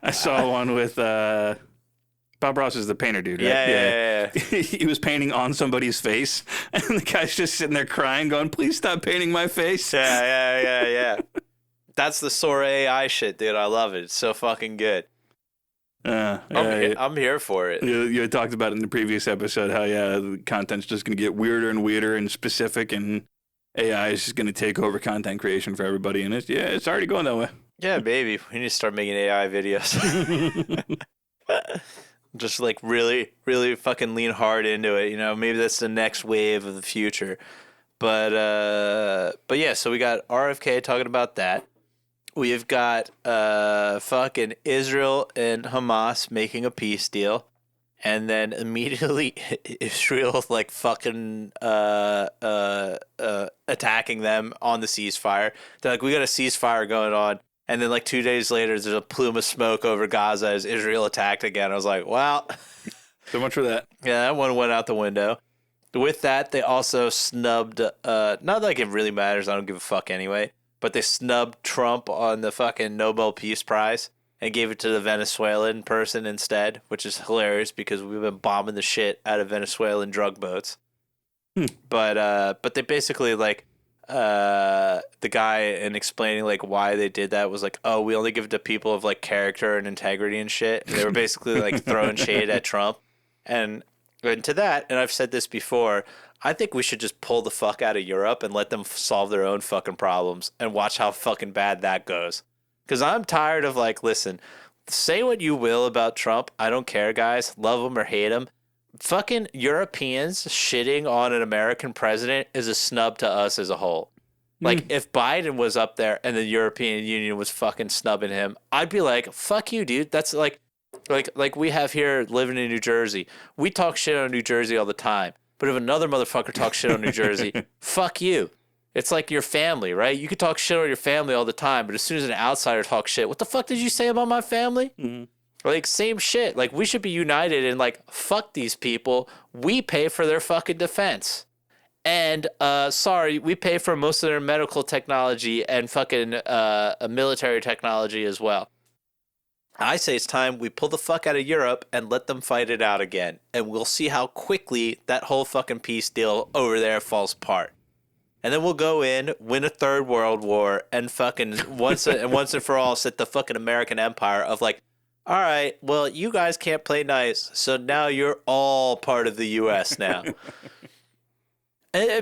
[SPEAKER 2] I saw one with Bob Ross is the painter dude, right?
[SPEAKER 1] Yeah.
[SPEAKER 2] He was painting on somebody's face, and the guy's just sitting there crying, going, "Please stop painting my face."
[SPEAKER 1] Yeah. That's the Sora AI shit, dude. I love it. It's so fucking good. I'm here for it.
[SPEAKER 2] You had talked about it in the previous episode how the content's just going to get weirder and weirder and specific, and AI is just going to take over content creation for everybody. And it's already going that way.
[SPEAKER 1] Yeah, baby. We need to start making AI videos. Just like really, really fucking lean hard into it. Maybe that's the next wave of the future. But yeah, so we got RFK talking about that. We've got fucking Israel and Hamas making a peace deal. And then immediately Israel like fucking attacking them on the ceasefire. They're like, we got a ceasefire going on. And then like 2 days later, there's a plume of smoke over Gaza as Israel attacked again. I was like, well.
[SPEAKER 2] So much for that.
[SPEAKER 1] Yeah, that one went out the window. With that, they also snubbed, not like it really matters, I don't give a fuck anyway, but they snubbed Trump on the fucking Nobel Peace Prize and gave it to the Venezuelan person instead, which is hilarious because we've been bombing the shit out of Venezuelan drug boats. But they basically like, the guy in explaining like why they did that was like, oh, we only give it to people of like character and integrity and shit. And they were basically like throwing shade at Trump. And to that, and I've said this before, I think we should just pull the fuck out of Europe and let them solve their own fucking problems and watch how fucking bad that goes. Because I'm tired of like, listen, say what you will about Trump. I don't care, guys. Love him or hate him. Fucking Europeans shitting on an American president is a snub to us as a whole. Like, if Biden was up there and the European Union was fucking snubbing him, I'd be like, fuck you, dude. That's like we have here living in New Jersey. We talk shit on New Jersey all the time. But if another motherfucker talks shit on New Jersey, fuck you. It's like your family, right? You could talk shit on your family all the time, but as soon as an outsider talks shit, what the fuck did you say about my family? Mm-hmm. Like, same shit. Like, we should be united and, like, fuck these people. We pay for their fucking defense. And, sorry, we pay for most of their medical technology and fucking military technology as well. I say it's time we pull the fuck out of Europe and let them fight it out again. And we'll see how quickly that whole fucking peace deal over there falls apart. And then we'll go in, win a third world war, and fucking once and for all set the fucking American empire of like, all right, well, you guys can't play nice, so now you're all part of the U.S. now.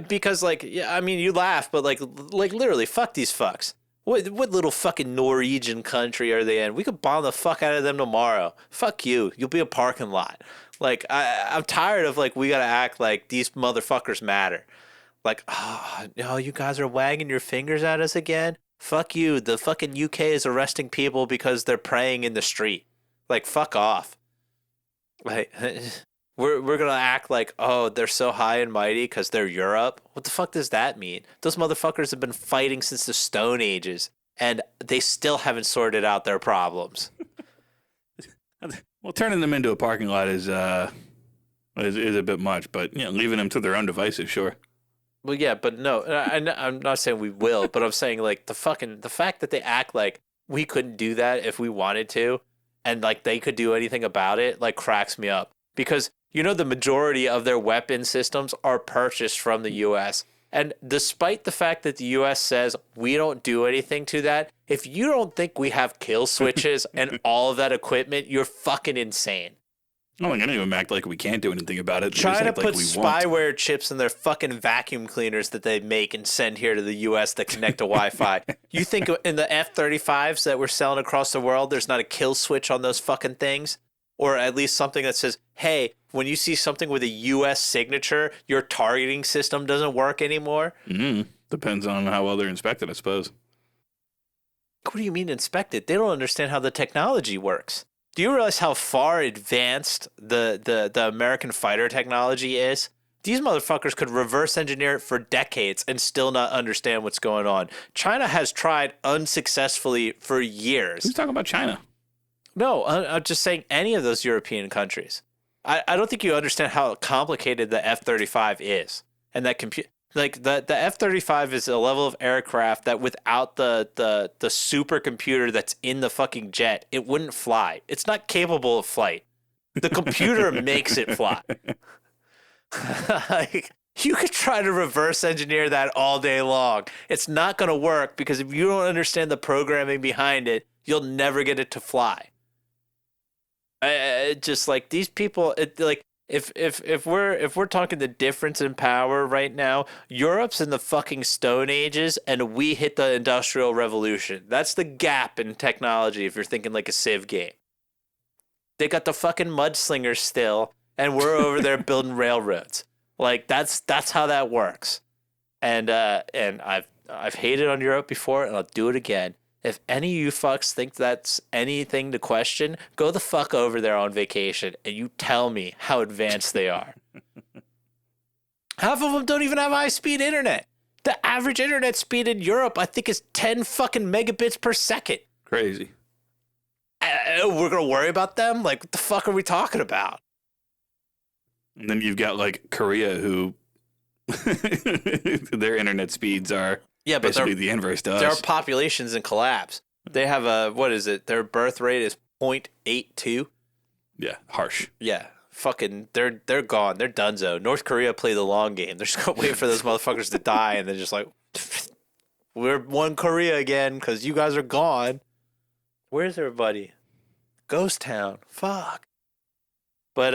[SPEAKER 1] Because, like, yeah, I mean, you laugh, but like literally, fuck these fucks. What little fucking Norwegian country are they in? We could bomb the fuck out of them tomorrow. Fuck you. You'll be a parking lot. Like, I'm tired of, like, we gotta act like these motherfuckers matter. Like, oh, no, you guys are wagging your fingers at us again? Fuck you. The fucking UK is arresting people because they're praying in the street. Like, fuck off. Like, we're gonna act like, oh, they're so high and mighty because they're Europe. What the fuck does that mean? Those motherfuckers have been fighting since the Stone Ages, and they still haven't sorted out their problems.
[SPEAKER 2] Well, turning them into a parking lot is a bit much, but leaving them to their own devices, sure.
[SPEAKER 1] Well, yeah, but no, I'm not saying we will, but I'm saying like the fact that they act like we couldn't do that if we wanted to, and like they could do anything about it, like cracks me up. Because the majority of their weapon systems are purchased from the U.S. And despite the fact that the U.S. says we don't do anything to that, if you don't think we have kill switches and all of that equipment, you're fucking insane.
[SPEAKER 2] I don't even act like we can't do anything about it.
[SPEAKER 1] Trying to put spyware chips in their fucking vacuum cleaners that they make and send here to the U.S. that connect to Wi-Fi. You think in the F-35s that we're selling across the world, there's not a kill switch on those fucking things? Or at least something that says, hey, when you see something with a U.S. signature, your targeting system doesn't work anymore?
[SPEAKER 2] Depends on how well they're inspected, I suppose.
[SPEAKER 1] What do you mean inspected? They don't understand how the technology works. Do you realize how far advanced the American fighter technology is? These motherfuckers could reverse engineer it for decades and still not understand what's going on. China has tried unsuccessfully for years.
[SPEAKER 2] Who's talking about China?
[SPEAKER 1] No, I'm just saying any of those European countries. I don't think you understand how complicated the F-35 is. And that the F-35 is a level of aircraft that without the supercomputer that's in the fucking jet, it wouldn't fly. It's not capable of flight. The computer makes it fly. Like, you could try to reverse engineer that all day long. It's not going to work because if you don't understand the programming behind it, you'll never get it to fly. Just like these people, if we're talking the difference in power right now, Europe's in the fucking Stone Ages and we hit the Industrial Revolution. That's the gap in technology if you're thinking like a Civ game. They got the fucking mudslingers still, and we're over there building railroads. Like that's how that works. And I've hated on Europe before, and I'll do it again. If any of you fucks think that's anything to question, go the fuck over there on vacation and you tell me how advanced they are. Half of them don't even have high-speed internet. The average internet speed in Europe, I think, is 10 fucking megabits per second.
[SPEAKER 2] Crazy.
[SPEAKER 1] We're going to worry about them? Like, what the fuck are we talking about?
[SPEAKER 2] And then you've got, like, Korea, who their internet speeds are... Yeah, but basically the inverse to us.
[SPEAKER 1] Their population's in collapse. They have what is it? Their birth rate is 0.82.
[SPEAKER 2] Yeah, harsh.
[SPEAKER 1] Yeah, fucking, they're gone. They're donezo. North Korea play the long game. They're just going to wait for those motherfuckers to die, and they're just like, we're one Korea again because you guys are gone. Where's everybody? Ghost Town. Fuck. But,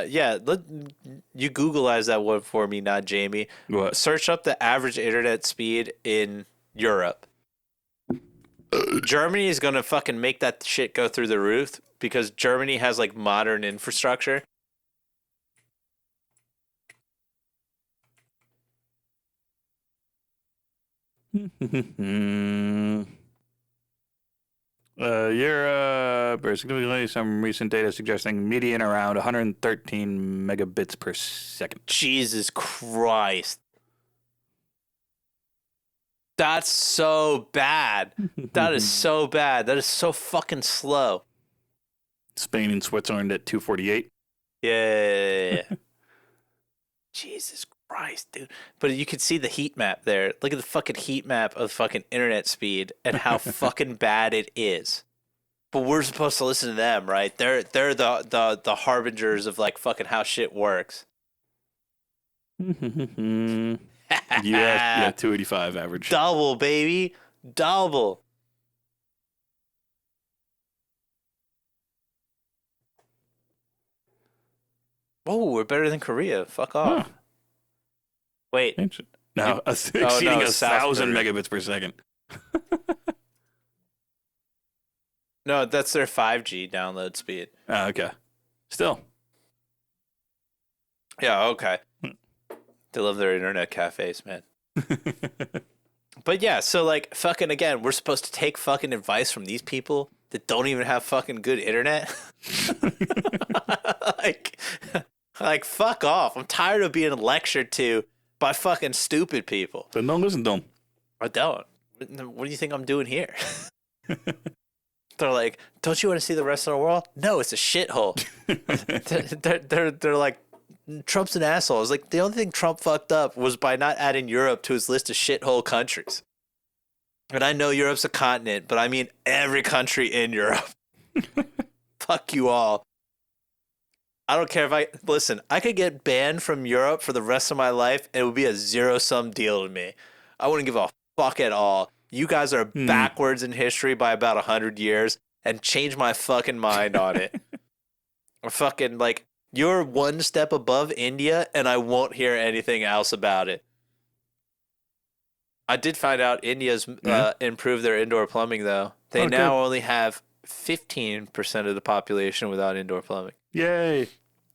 [SPEAKER 1] yeah, you Googleize that one for me, not Jamie.
[SPEAKER 2] What?
[SPEAKER 1] Search up the average internet speed in Europe. Germany is going to fucking make that shit go through the roof because Germany has, like, modern infrastructure.
[SPEAKER 2] Europe, significantly some recent data suggesting median around 113 megabits per second.
[SPEAKER 1] Jesus Christ. That's so bad. That is so bad. That is so fucking slow.
[SPEAKER 2] Spain and Switzerland at 248.
[SPEAKER 1] Yeah. Jesus Christ, dude. But you can see the heat map there. Look at the fucking heat map of fucking internet speed and how fucking bad it is. But we're supposed to listen to them, right? They're the harbingers of like fucking how shit works.
[SPEAKER 2] US, yeah, 285 average.
[SPEAKER 1] Double, baby. Double. Oh, we're better than Korea. Fuck off.
[SPEAKER 2] Huh.
[SPEAKER 1] Wait.
[SPEAKER 2] No, exceeding
[SPEAKER 1] it's South
[SPEAKER 2] 1,000
[SPEAKER 1] Korea.
[SPEAKER 2] megabits per second.
[SPEAKER 1] No, that's their 5G download speed.
[SPEAKER 2] Oh, okay. Still.
[SPEAKER 1] Yeah, okay. They love their internet cafes, man. But yeah, so like fucking again, we're supposed to take fucking advice from these people that don't even have fucking good internet. like fuck off. I'm tired of being lectured to by fucking stupid people.
[SPEAKER 2] So don't listen to them.
[SPEAKER 1] I don't. What do you think I'm doing here? They're like, don't you want to see the rest of the world? No, it's a shithole. they're like, Trump's an asshole. It's like the only thing Trump fucked up was by not adding Europe to his list of shithole countries. And I know Europe's a continent, but I mean every country in Europe. Fuck you all. I don't care if listen, I could get banned from Europe for the rest of my life and it would be a zero-sum deal to me. I wouldn't give a fuck at all. You guys are backwards in history by about 100 years and change my fucking mind on it. Or fucking like, you're one step above India and I won't hear anything else about it. I did find out India's improved their indoor plumbing though. They now only have 15% of the population without indoor plumbing.
[SPEAKER 2] Yay.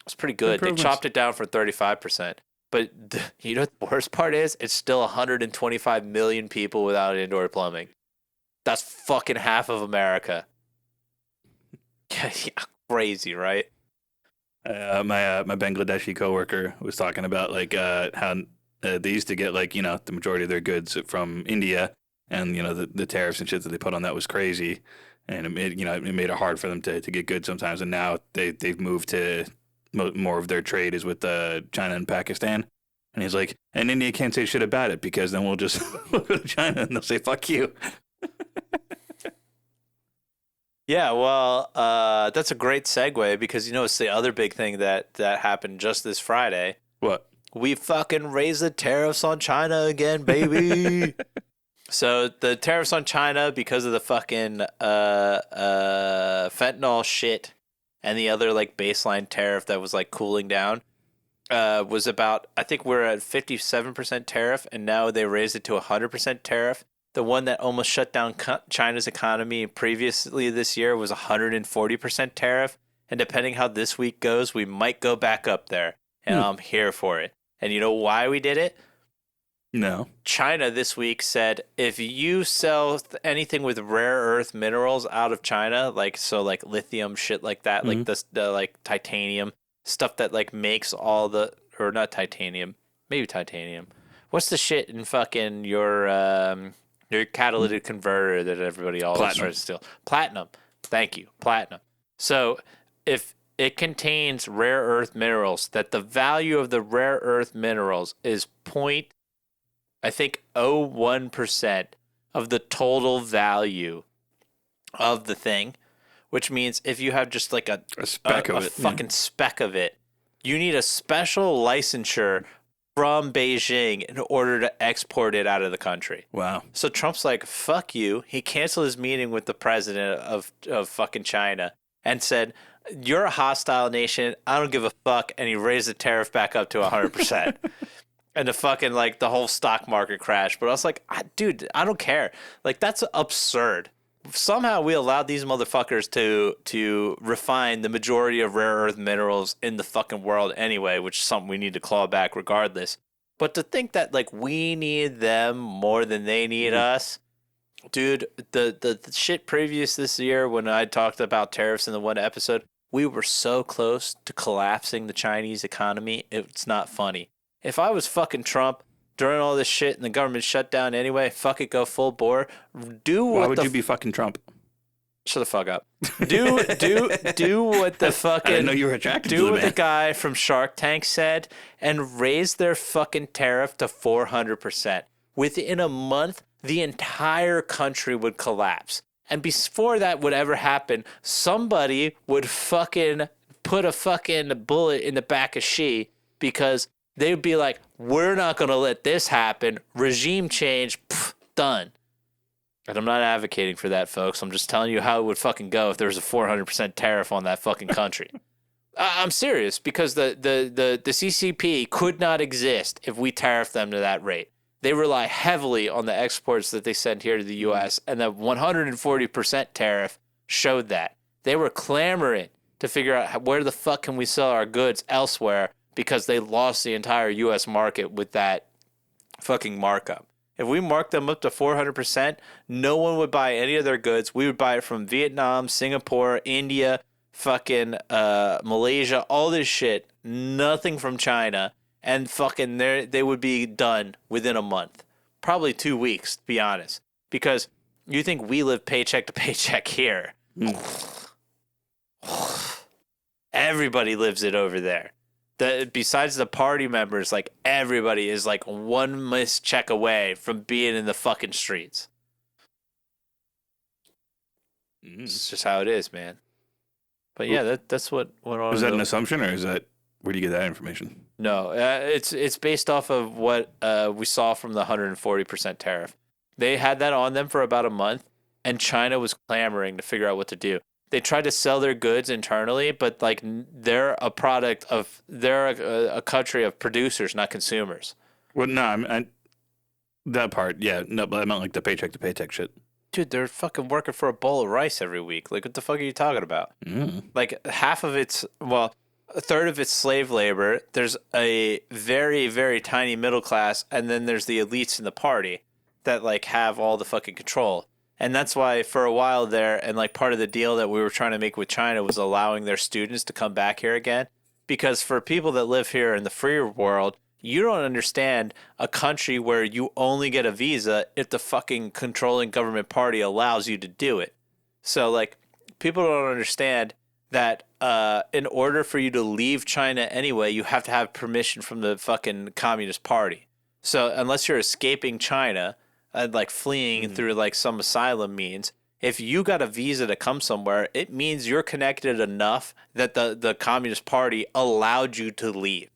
[SPEAKER 1] It's pretty good. They chopped it down for 35%. But you know what the worst part is? It's still 125 million people without indoor plumbing. That's fucking half of America. Yeah, crazy, right?
[SPEAKER 2] My Bangladeshi coworker was talking about like how they used to get like, you know, the majority of their goods from India, and you know the tariffs and shit that they put on that was crazy, and it made it hard for them to get goods sometimes. And now they've moved to more of their trade is with China and Pakistan. And he's like, and India can't say shit about it because then we'll just go to China and they'll say fuck you.
[SPEAKER 1] Yeah, well, that's a great segue because you know it's the other big thing that happened just this Friday.
[SPEAKER 2] What?
[SPEAKER 1] We fucking raised the tariffs on China again, baby. So the tariffs on China because of the fucking fentanyl shit and the other like baseline tariff that was like cooling down was about, I think we're at 57% tariff and now they raised it to 100% tariff. The one that almost shut down China's economy previously this year was 140% tariff. And depending how this week goes, we might go back up there. And I'm here for it. And you know why we did it?
[SPEAKER 2] No.
[SPEAKER 1] China this week said if you sell anything with rare earth minerals out of China, like lithium, shit like that, like the like titanium, stuff that like makes all the, or not titanium, maybe titanium. What's the shit in fucking your catalytic converter that everybody always tries to steal? Platinum. Thank you. Platinum. So if it contains rare earth minerals, that the value of the rare earth minerals is 0.01% of the total value of the thing, which means if you have just like a speck of it, fucking speck of it, you need a special licensure from Beijing in order to export it out of the country.
[SPEAKER 2] Wow.
[SPEAKER 1] So Trump's like, fuck you. He canceled his meeting with the president of fucking China and said, you're a hostile nation. I don't give a fuck. And he raised the tariff back up to 100%. And the fucking, like, the whole stock market crashed. But I was like, dude, I don't care. Like, that's absurd. Somehow we allowed these motherfuckers to refine the majority of rare earth minerals in the fucking world anyway, which is something we need to claw back regardless. But to think that, like, we need them more than they need us, dude, the shit previous this year when I talked about tariffs in the one episode, we were so close to collapsing the Chinese economy. It's not funny. If I was fucking Trump during all this shit and the government shut down anyway, fuck it, go full bore.
[SPEAKER 2] Why would you be fucking Trump?
[SPEAKER 1] Shut the fuck up. Do what the fucking...
[SPEAKER 2] I didn't know you were attracted to
[SPEAKER 1] Do
[SPEAKER 2] the
[SPEAKER 1] what
[SPEAKER 2] man.
[SPEAKER 1] the guy from Shark Tank said and raise their fucking tariff to 400%. Within a month, the entire country would collapse. And before that would ever happen, somebody would fucking put a fucking bullet in the back of Xi because they would be like, we're not going to let this happen. Regime change, done. And I'm not advocating for that, folks. I'm just telling you how it would fucking go if there was a 400% tariff on that fucking country. I'm serious, because the CCP could not exist if we tariffed them to that rate. They rely heavily on the exports that they send here to the U.S., and the 140% tariff showed that. They were clamoring to figure out where the fuck can we sell our goods elsewhere, because they lost the entire U.S. market with that fucking markup. If we marked them up to 400%, no one would buy any of their goods. We would buy it from Vietnam, Singapore, India, fucking Malaysia, all this shit. Nothing from China. And fucking they would be done within a month. Probably 2 weeks, to be honest. Because you think we live paycheck to paycheck here. Everybody lives it over there. Besides the party members, like, everybody is like one missed check away from being in the fucking streets. It's just how it is, man. But yeah, that's what went on.
[SPEAKER 2] Is that an assumption, or is that, where do you get that information?
[SPEAKER 1] No, it's based off of what we saw from the 140% tariff. They had that on them for about a month, and China was clamoring to figure out what to do. They tried to sell their goods internally, but like they're a country of producers, not consumers.
[SPEAKER 2] Well, no, that part, yeah, no, but I meant like the paycheck to paycheck shit.
[SPEAKER 1] Dude, they're fucking working for a bowl of rice every week. Like, what the fuck are you talking about? Like, half of it's, well, a third of it's slave labor. There's a very, very tiny middle class, and then there's the elites in the party that like have all the fucking control. And that's why for a while there, and like part of the deal that we were trying to make with China was allowing their students to come back here again. Because for people that live here in the free world, you don't understand a country where you only get a visa if the fucking controlling government party allows you to do it. So like, people don't understand that in order for you to leave China anyway, you have to have permission from the fucking Communist Party. So unless you're escaping China and like fleeing through like some asylum means, if you got a visa to come somewhere, it means you're connected enough that the Communist Party allowed you to leave.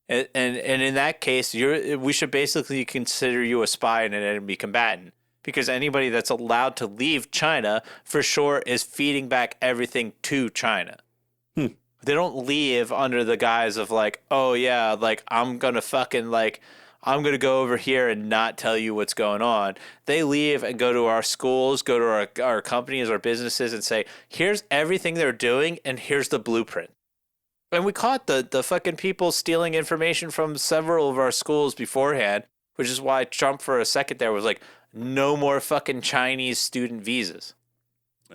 [SPEAKER 1] And in that case, we should basically consider you a spy and an enemy combatant, because anybody that's allowed to leave China for sure is feeding back everything to China. They don't leave under the guise of like, oh yeah, like I'm going to go over here and not tell you what's going on. They leave and go to our schools, go to our companies, our businesses, and say, here's everything they're doing, and here's the blueprint. And we caught the fucking people stealing information from several of our schools beforehand, which is why Trump for a second there was like, no more fucking Chinese student visas.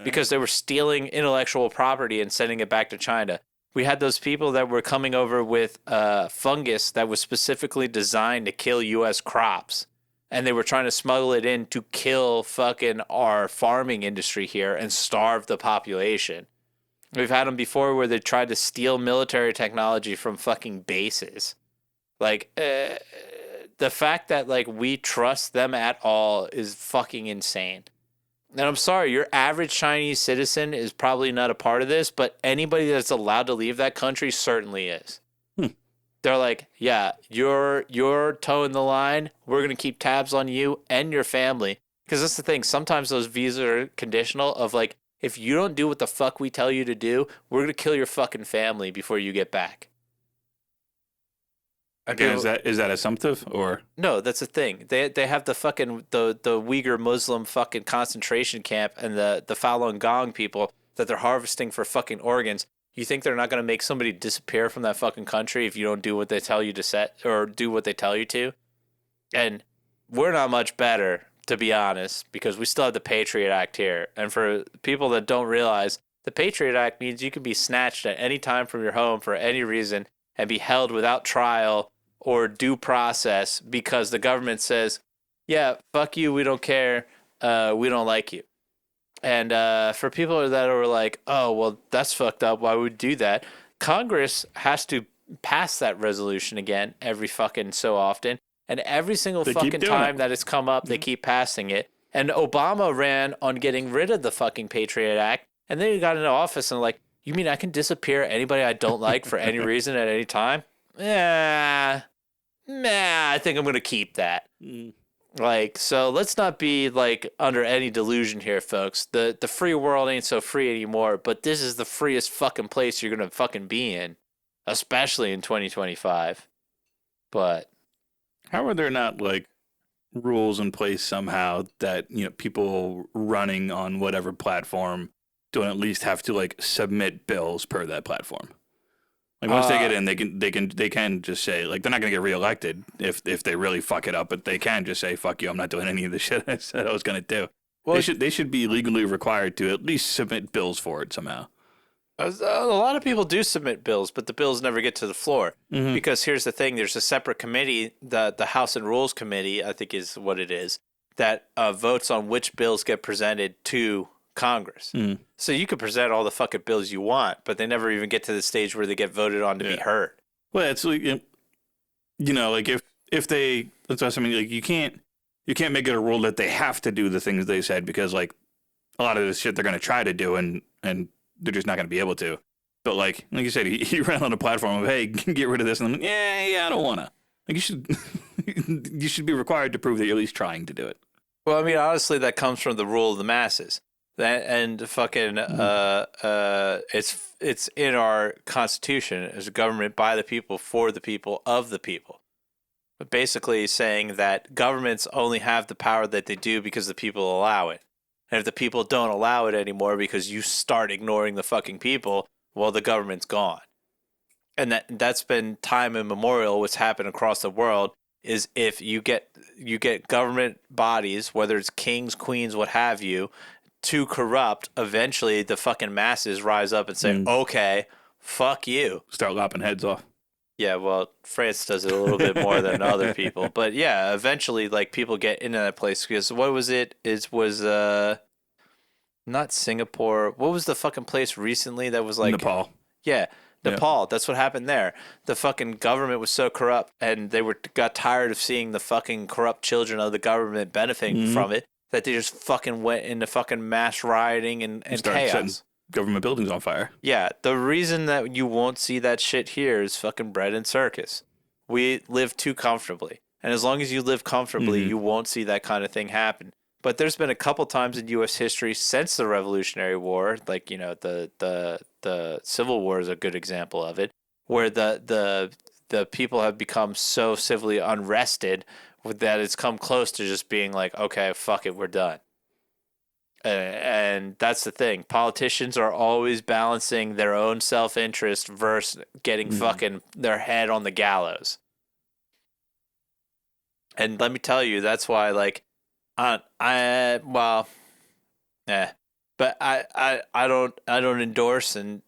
[SPEAKER 1] Because they were stealing intellectual property and sending it back to China. We had those people that were coming over with fungus that was specifically designed to kill U.S. crops. And they were trying to smuggle it in to kill fucking our farming industry here and starve the population. We've had them before where they tried to steal military technology from fucking bases. Like, the fact that, like, we trust them at all is fucking insane. And I'm sorry, your average Chinese citizen is probably not a part of this, but anybody that's allowed to leave that country certainly is. They're like, yeah, you're toeing the line. We're going to keep tabs on you and your family. Because that's the thing. Sometimes those visas are conditional of, like, if you don't do what the fuck we tell you to do, we're going to kill your fucking family before you get back.
[SPEAKER 2] Again, is that assumptive or?
[SPEAKER 1] No, that's the thing. They have the fucking the Uyghur Muslim fucking concentration camp and the Falun Gong people that they're harvesting for fucking organs. You think they're not going to make somebody disappear from that fucking country if you don't do what they tell you to set or do what they tell you to? And we're not much better, to be honest, because we still have the Patriot Act here. And for people that don't realize, the Patriot Act means you can be snatched at any time from your home for any reason and be held without trial or due process because the government says, yeah, fuck you, we don't care, we don't like you. And for people that are like, oh, well, that's fucked up, why would we do that? Congress has to pass that resolution again every fucking so often. And every single fucking time that it's come up, they keep passing it. And Obama ran on getting rid of the fucking Patriot Act. And then he got into office and like, you mean I can disappear anybody I don't like for any reason at any time? Nah, I think I'm going to keep that. Like, so let's not be like under any delusion here, folks. The free world ain't so free anymore, but this is the freest fucking place you're going to fucking be in, especially in 2025. But
[SPEAKER 2] how are there not like rules in place somehow that, you know, people running on whatever platform don't at least have to like submit bills per that platform? Like once they get in, they can just say, like, they're not gonna get reelected if they really fuck it up, but they can just say, fuck you, I'm not doing any of the shit I said I was gonna do. Well, they should be legally required to at least submit bills for it somehow.
[SPEAKER 1] A lot of people do submit bills, but the bills never get to the floor. Because here's the thing, there's a separate committee, the House and Rules Committee, I think is what it is, that votes on which bills get presented to Congress. So you could present all the fucking bills you want, but they never even get to the stage where they get voted on to be heard.
[SPEAKER 2] Well, it's like, you know, like if they, that's what I mean, like you can't make it a rule that they have to do the things they said, because like a lot of this shit they're going to try to do and they're just not going to be able to. But like you said, he ran on a platform of, hey, get rid of this, and I'm like, yeah, I don't want to. Like you should be required to prove that you're at least trying to do it.
[SPEAKER 1] Well, I mean, honestly, that comes from the rule of the masses. That and fucking it's in our Constitution as a government by the people, for the people, of the people. But basically saying that governments only have the power that they do because the people allow it. And if the people don't allow it anymore because you start ignoring the fucking people, well, the government's gone. And that's been time immemorial. What's happened across the world is if you get government bodies, whether it's kings, queens, what have you, too corrupt, eventually the fucking masses rise up and say, okay, fuck you.
[SPEAKER 2] Start lopping heads off.
[SPEAKER 1] Yeah, well, France does it a little bit more than other people. But yeah, eventually, like, people get into that place. Because what was it? It was not Singapore. What was the fucking place recently that was like...
[SPEAKER 2] Nepal.
[SPEAKER 1] Yeah, Nepal. Yeah. That's what happened there. The fucking government was so corrupt, and they got tired of seeing the fucking corrupt children of the government benefiting from it, that they just fucking went into fucking mass rioting and chaos.
[SPEAKER 2] Government buildings on fire.
[SPEAKER 1] Yeah, the reason that you won't see that shit here is fucking bread and circus. We live too comfortably. And as long as you live comfortably, you won't see that kind of thing happen. But there's been a couple times in U.S. history since the Revolutionary War, like, you know, the Civil War is a good example of it, where the people have become so civilly unrested that it's come close to just being like, okay, fuck it, we're done. And that's the thing. Politicians are always balancing their own self-interest versus getting fucking their head on the gallows. And let me tell you, that's why, like, but I don't endorse and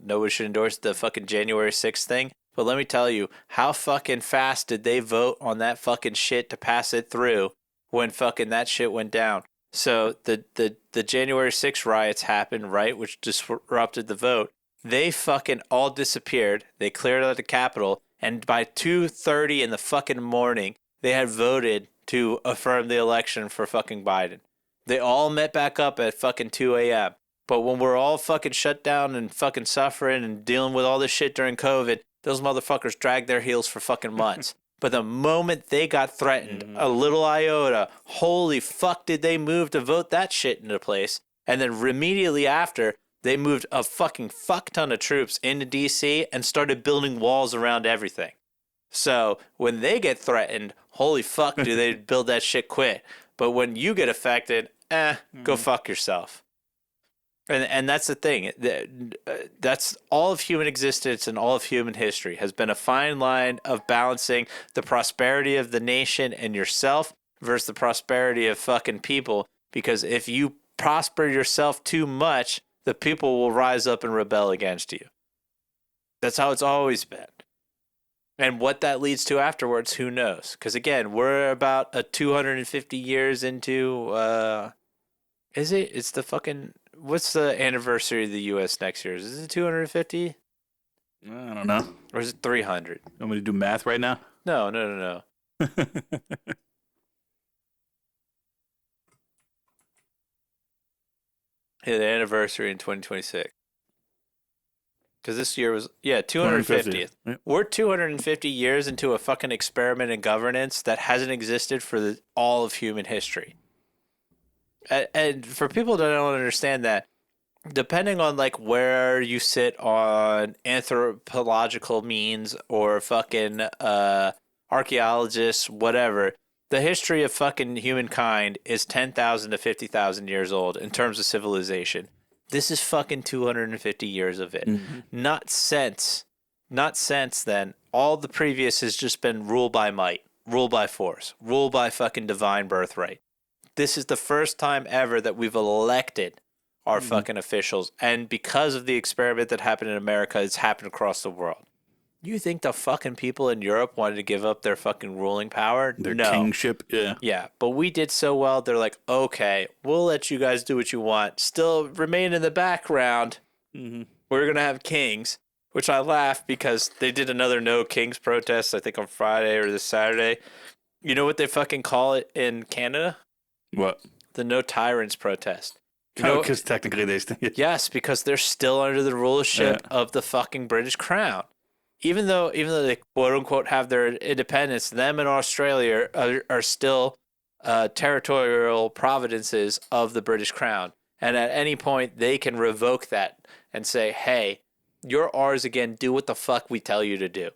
[SPEAKER 1] nobody should endorse the fucking January 6th thing. But let me tell you, how fucking fast did they vote on that fucking shit to pass it through when fucking that shit went down? So the January 6th riots happened, right, which disrupted the vote. They fucking all disappeared. They cleared out the Capitol, and by 2:30 in the fucking morning, they had voted to affirm the election for fucking Biden. They all met back up at fucking 2 a.m. But when we're all fucking shut down and fucking suffering and dealing with all this shit during COVID, those motherfuckers dragged their heels for fucking months. But the moment they got threatened, a little iota, holy fuck did they move to vote that shit into place. And then immediately after, they moved a fucking fuck ton of troops into D.C. and started building walls around everything. So when they get threatened, holy fuck do they build that shit quick. But when you get affected, go fuck yourself. And that's the thing. That's all of human existence and all of human history has been a fine line of balancing the prosperity of the nation and yourself versus the prosperity of fucking people. Because if you prosper yourself too much, the people will rise up and rebel against you. That's how it's always been. And what that leads to afterwards, who knows? Because again, we're about 250 years into, is it? It's the fucking... What's the anniversary of the U.S. next year? Is it 250?
[SPEAKER 2] I don't know.
[SPEAKER 1] Or is it 300?
[SPEAKER 2] You want me to do math right now?
[SPEAKER 1] No. Yeah, the anniversary in 2026. Because this year was, 250th.
[SPEAKER 2] Yep.
[SPEAKER 1] We're 250 years into a fucking experiment in governance that hasn't existed for all of human history. And for people that don't understand that, depending on like where you sit on anthropological means or fucking archaeologists, whatever, the history of fucking humankind is 10,000 to 50,000 years old in terms of civilization. This is fucking 250 years of it.
[SPEAKER 2] Mm-hmm.
[SPEAKER 1] Not since then. All the previous has just been rule by might, rule by force, rule by fucking divine birthright. This is the first time ever that we've elected our fucking officials. And because of the experiment that happened in America, it's happened across the world. You think the fucking people in Europe wanted to give up their fucking ruling power?
[SPEAKER 2] Their
[SPEAKER 1] No.
[SPEAKER 2] kingship, yeah.
[SPEAKER 1] Yeah, but we did so well, they're like, okay, we'll let you guys do what you want. Still remain in the background.
[SPEAKER 2] Mm-hmm.
[SPEAKER 1] We're going to have kings, which I laugh because they did another no kings protest, I think on Friday or this Saturday. You know what they fucking call it in Canada?
[SPEAKER 2] What?
[SPEAKER 1] The no tyrants protest.
[SPEAKER 2] Because technically they still...
[SPEAKER 1] Yes, because they're still under the rulership of the fucking British crown. Even though they quote unquote have their independence, them and Australia are still territorial provinces of the British crown. And at any point they can revoke that and say, hey, you're ours again, do what the fuck we tell you to do.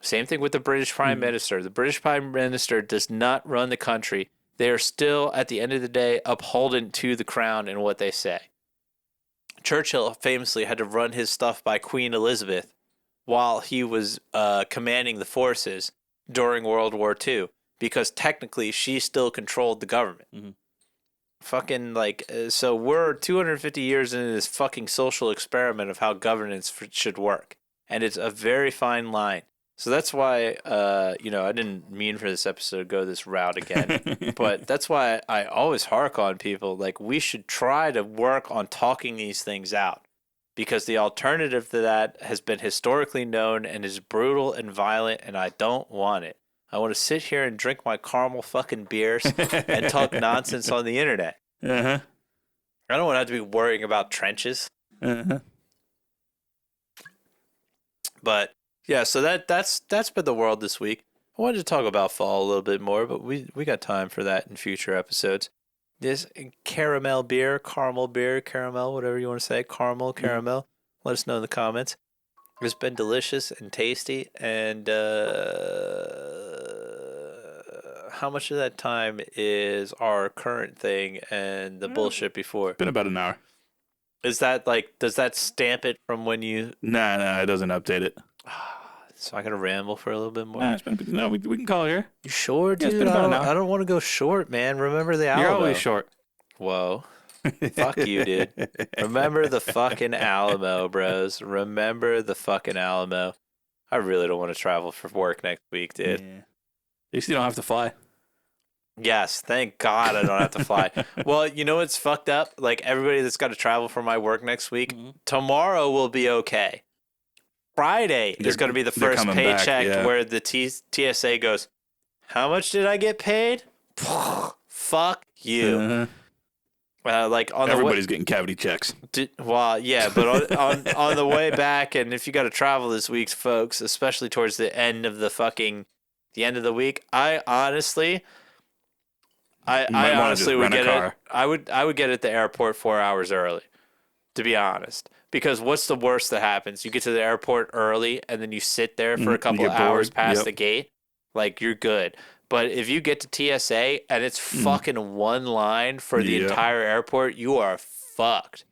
[SPEAKER 1] Same thing with the British Prime Minister. The British Prime Minister does not run the country. They are still, at the end of the day, upholden to the crown and what they say. Churchill famously had to run his stuff by Queen Elizabeth while he was commanding the forces during World War II, because technically she still controlled the government.
[SPEAKER 2] Mm-hmm.
[SPEAKER 1] Fucking so we're 250 years into this fucking social experiment of how governance should work. And it's a very fine line. So that's why, I didn't mean for this episode to go this route again, but that's why I always hark on people. Like, we should try to work on talking these things out, because the alternative to that has been historically known and is brutal and violent, and I don't want it. I want to sit here and drink my caramel fucking beers and talk nonsense on the internet.
[SPEAKER 2] Uh-huh.
[SPEAKER 1] I don't want to have to be worrying about trenches.
[SPEAKER 2] Uh-huh.
[SPEAKER 1] But yeah, so that's been the world this week. I wanted to talk about fall a little bit more, but we got time for that in future episodes. This caramel, caramel, whatever you want to say, caramel. Let us know in the comments. It's been delicious and tasty, and how much of that time is our current thing and the bullshit before?
[SPEAKER 2] Been about an hour.
[SPEAKER 1] Is that does that stamp it from when you...
[SPEAKER 2] Nah, it doesn't update it.
[SPEAKER 1] So I gotta ramble for a little bit more?
[SPEAKER 2] Nah, we can call it here.
[SPEAKER 1] You sure, dude?
[SPEAKER 2] Yeah, it's been about an hour.
[SPEAKER 1] I don't want to go short, man. Remember the Alamo.
[SPEAKER 2] You're always short.
[SPEAKER 1] Whoa. Fuck you, dude. Remember the fucking Alamo, bros. Remember the fucking Alamo. I really don't want to travel for work next week, dude.
[SPEAKER 2] Yeah. At least you don't have to fly.
[SPEAKER 1] Yes, thank God I don't have to fly. Well, you know what's fucked up? Like, everybody that's got to travel for my work next week, tomorrow will be okay. Friday is going to be the first paycheck where the TSA goes, how much did I get paid? Fuck you.
[SPEAKER 2] Everybody's getting cavity checks.
[SPEAKER 1] Well, yeah, but on the way back, and if you got to travel this week, folks, especially towards the end of the week, I honestly would get it. I would get it at the airport 4 hours early, to be honest. Because what's the worst that happens? You get to the airport early and then you sit there for a couple of hours past the gate. Like, you're good. But if you get to TSA and it's fucking one line for the entire airport, you are fucked.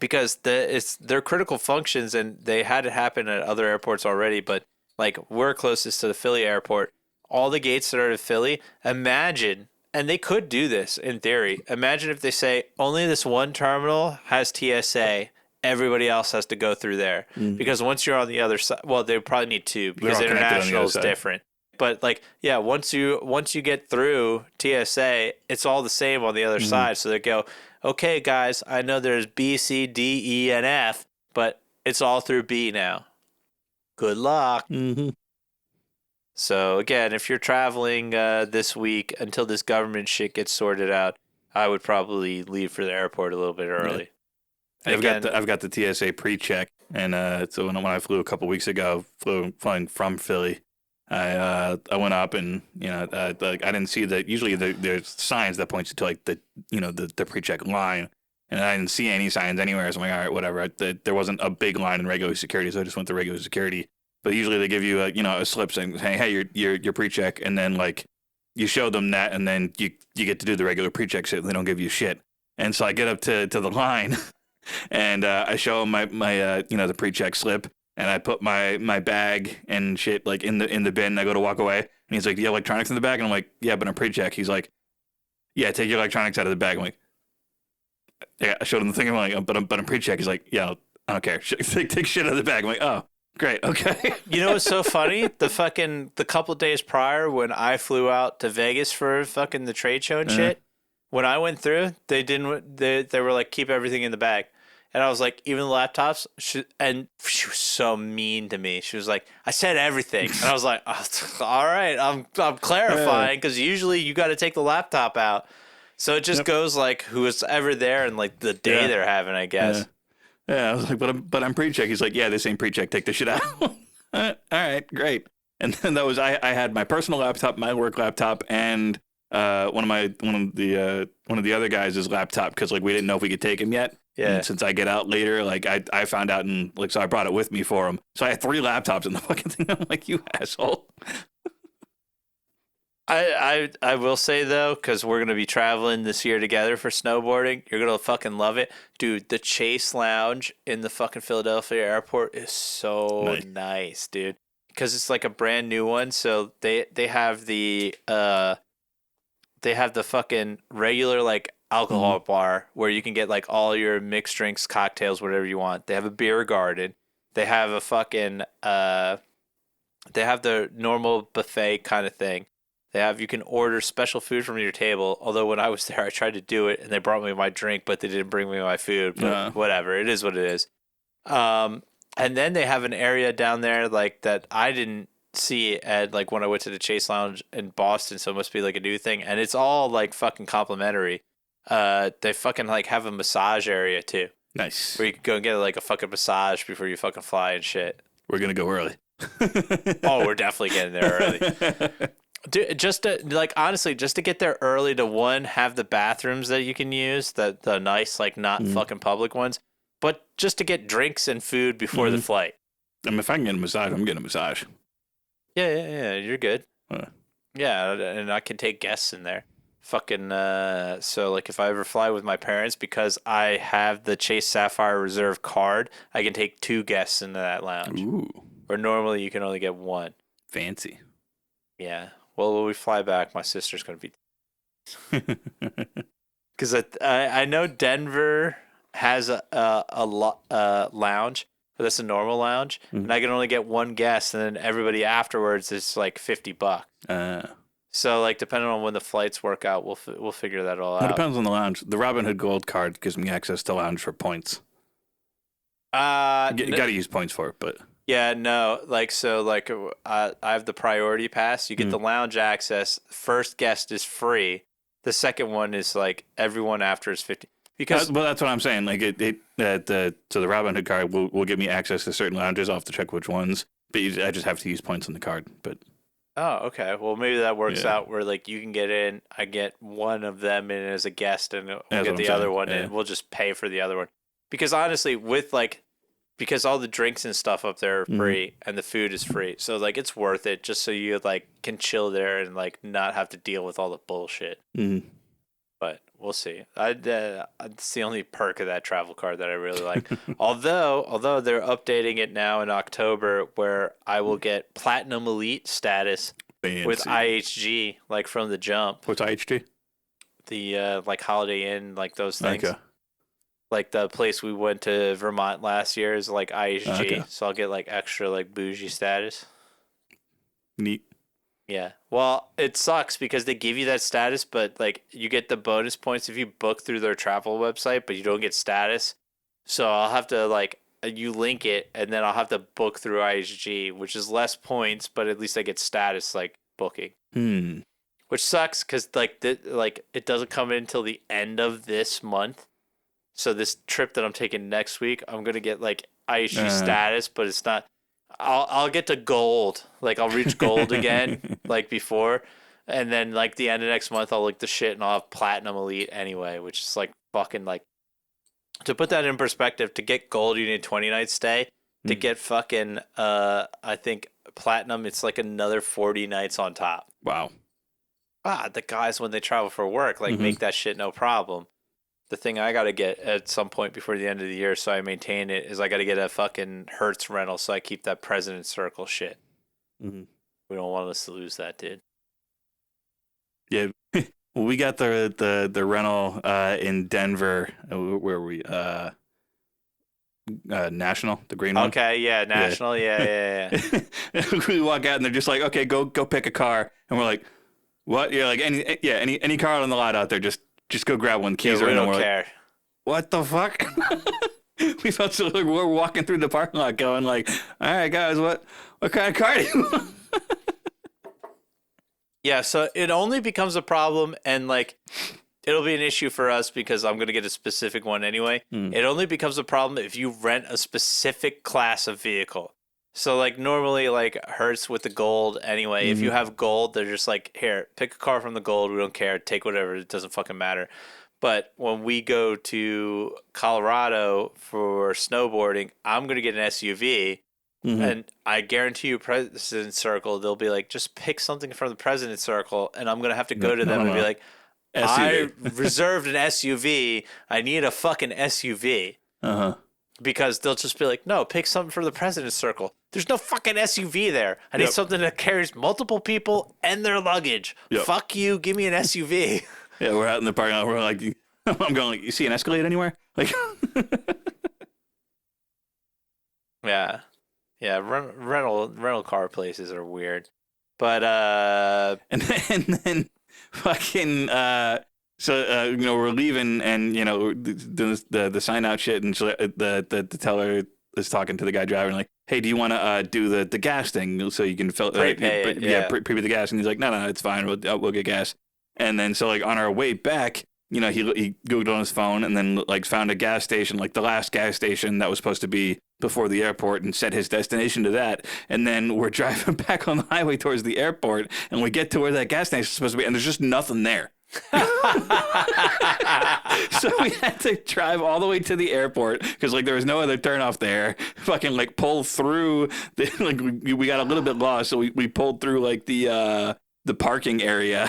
[SPEAKER 1] Because they're critical functions, and they had it happen at other airports already. But like, we're closest to the Philly airport. All the gates that are to Philly, imagine. And they could do this in theory. Imagine if they say only this one terminal has TSA, everybody else has to go through there. Because once you're on the other side, well, they probably need two because international is different. But once you get through TSA, it's all the same on the other side. So they go, okay, guys, I know there's B, C, D, E, and F, but it's all through B now. Good luck.
[SPEAKER 2] Mm-hmm.
[SPEAKER 1] So, again, if you're traveling this week until this government shit gets sorted out, I would probably leave for the airport a little bit early.
[SPEAKER 2] Yeah.
[SPEAKER 1] Again,
[SPEAKER 2] I've got the TSA pre-check, and so when I flew a couple weeks ago, flying from Philly, I went up and like I didn't see that. Usually there's signs that point you to like the pre-check line, and I didn't see any signs anywhere. So I'm like, all right, whatever. There wasn't a big line in regular security, so I just went to regular security. But usually they give you a slip saying, hey, your pre-check, and then like you show them that, and then you get to do the regular pre-check shit, and they don't give you shit. And so I get up to the line, and I show him my the pre-check slip, and I put my bag and shit like in the bin. And I go to walk away, and he's like, "Do you have electronics in the bag?" And I'm like, "Yeah, but I'm pre-check." He's like, "Yeah, take your electronics out of the bag." I'm like, "Yeah." I showed him the thing. I'm like, "But I'm pre-check." He's like, "Yeah, I don't care. Take shit out of the bag." I'm like, "Oh, great, okay."
[SPEAKER 1] you know what's so funny? The couple days prior when I flew out to Vegas for fucking the trade show and shit, when I went through, they were like, keep everything in the bag. And I was like, even the laptops? And she was so mean to me. She was like, I said everything. And I was like, oh, all right, I'm clarifying, because usually you got to take the laptop out. So it just goes like who's ever there and like the day they're having, I guess.
[SPEAKER 2] Yeah, I was like, but I'm pre-check. He's like, yeah, this ain't pre-check. Take the shit out. All right, great. And then that was I had my personal laptop, my work laptop, and one of the other guys' laptop, because like we didn't know if we could take him yet.
[SPEAKER 1] Yeah.
[SPEAKER 2] And since I get out later, like I found out, and like so I brought it with me for him. So I had 3 laptops in the fucking thing. I'm like, you asshole.
[SPEAKER 1] I will say though, because we're gonna be traveling this year together for snowboarding, you're gonna fucking love it, dude. The Chase Lounge in the fucking Philadelphia airport is so nice, dude. Because it's like a brand new one, so they have the fucking regular like alcohol bar where you can get like all your mixed drinks, cocktails, whatever you want. They have a beer garden. They have a fucking they have the normal buffet kind of thing. You can order special food from your table. Although when I was there, I tried to do it and they brought me my drink, but they didn't bring me my food. But whatever, it is what it is. And then they have an area down there like that I didn't see at like when I went to the Chase Lounge in Boston, so it must be like a new thing. And it's all like fucking complimentary. They fucking like have a massage area too.
[SPEAKER 2] Nice.
[SPEAKER 1] Where you can go and get like a fucking massage before you fucking fly and shit.
[SPEAKER 2] We're gonna go early.
[SPEAKER 1] Oh, we're definitely getting there early. Dude, just to like honestly, just to get there early to one, have the bathrooms that you can use, the nice like not fucking public ones, but just to get drinks and food before the flight.
[SPEAKER 2] I mean, if I can get a massage, I'm getting a massage.
[SPEAKER 1] Yeah, you're good. Yeah, and I can take guests in there. Fucking so like if I ever fly with my parents, because I have the Chase Sapphire Reserve card, I can take 2 guests into that lounge.
[SPEAKER 2] Ooh.
[SPEAKER 1] Where normally you can only get 1.
[SPEAKER 2] Fancy.
[SPEAKER 1] Yeah. Well, when we fly back, my sister's going to be... Because I know Denver has a lounge, but that's a normal lounge, and I can only get 1 guest, and then everybody afterwards is like $50. So, like, depending on when the flights work out, we'll figure that all out.
[SPEAKER 2] It depends on the lounge. The Robinhood Gold card gives me access to lounge for points. You got to use points for it, but...
[SPEAKER 1] Yeah, no, like, so, like, I have the priority pass. You get the lounge access. First guest is free. The second one is, like, everyone after is 50. Because
[SPEAKER 2] well, that's what I'm saying. Like, so the Robinhood card will give me access to certain lounges. I'll have to check which ones. But I just have to use points on the card. But
[SPEAKER 1] oh, okay. Well, maybe that works out where, like, you can get in. I get one of them in as a guest, and we'll get the other one in. We'll just pay for the other one. Because, honestly, because all the drinks and stuff up there are free and the food is free. So, like, it's worth it just so you, like, can chill there and, like, not have to deal with all the bullshit. But we'll see. It's the only perk of that travel card that I really like. although they're updating it now in October where I will get Platinum Elite status with IHG, like, from the jump.
[SPEAKER 2] What's IHG?
[SPEAKER 1] The, like, Holiday Inn, like, those things.
[SPEAKER 2] Okay.
[SPEAKER 1] Like the place we went to Vermont last year is like IHG, so I'll get like extra like bougie status.
[SPEAKER 2] Neat.
[SPEAKER 1] Yeah. Well, it sucks because they give you that status, but like you get the bonus points if you book through their travel website, but you don't get status. So I'll have to like you link it, and then I'll have to book through IHG, which is less points, but at least I get status like booking. which sucks because like it doesn't come in until the end of this month. So this trip that I'm taking next week, I'm gonna get like IHG status, but it's not. I'll get to gold, like I'll reach gold again, like before, and then like the end of next month I'll look the shit and I'll have platinum elite anyway, which is like fucking like. To put that in perspective, to get gold you need 20 nights stay. To get fucking I think platinum, it's like another 40 nights on top.
[SPEAKER 2] Wow.
[SPEAKER 1] The guys when they travel for work like make that shit no problem. The thing I got to get at some point before the end of the year so I maintain it is I got to get a fucking Hertz rental so I keep that President Circle shit. We don't want us to lose that, dude.
[SPEAKER 2] Yeah. Well, we got the rental in Denver. Where were we? National, the green one.
[SPEAKER 1] Okay, yeah, National, yeah.
[SPEAKER 2] We walk out and they're just like, okay, go pick a car, and we're like, what? Yeah, like any car on the lot out there, just go grab one. Keys are in.
[SPEAKER 1] We don't care.
[SPEAKER 2] Like, what the fuck? We felt so like we're walking through the parking lot, going like, all right, guys, what kind of car do you want?
[SPEAKER 1] Yeah, so it only becomes a problem, and like it'll be an issue for us because I'm going to get a specific one anyway. It only becomes a problem if you rent a specific class of vehicle. So like normally like Hertz with the gold anyway, if you have gold, they're just like, here, pick a car from the gold. We don't care. Take whatever. It doesn't fucking matter. But when we go to Colorado for snowboarding, I'm going to get an SUV. And I guarantee you, President Circle, they'll be like, just pick something from the President Circle. And I'm going to have to go to them and be like, SUV. I reserved an SUV. I need a fucking SUV. Because they'll just be like, no, pick something from the President's Circle. There's no fucking SUV there. I need something that carries multiple people and their luggage. Fuck you. Give me an SUV.
[SPEAKER 2] Yeah, we're out in the parking lot. We're like, I'm going like, you see an Escalade anywhere? Like,
[SPEAKER 1] yeah. Yeah, rental car places are weird. But,
[SPEAKER 2] and then fucking, we're leaving and, the sign out shit and the teller is talking to the guy driving like, hey, do you want to do the gas thing so you can fill
[SPEAKER 1] prepay
[SPEAKER 2] the gas? And he's like, no, it's fine. We'll get gas. And then so like on our way back, he Googled on his phone and then like found a gas station, like the last gas station that was supposed to be before the airport, and set his destination to that. And then we're driving back on the highway towards the airport, and we get to where that gas station is supposed to be, and there's just nothing there. So we had to drive all the way to the airport because like there was no other turnoff there. Fucking like pull through like we got a little bit lost, so we pulled through like the parking area.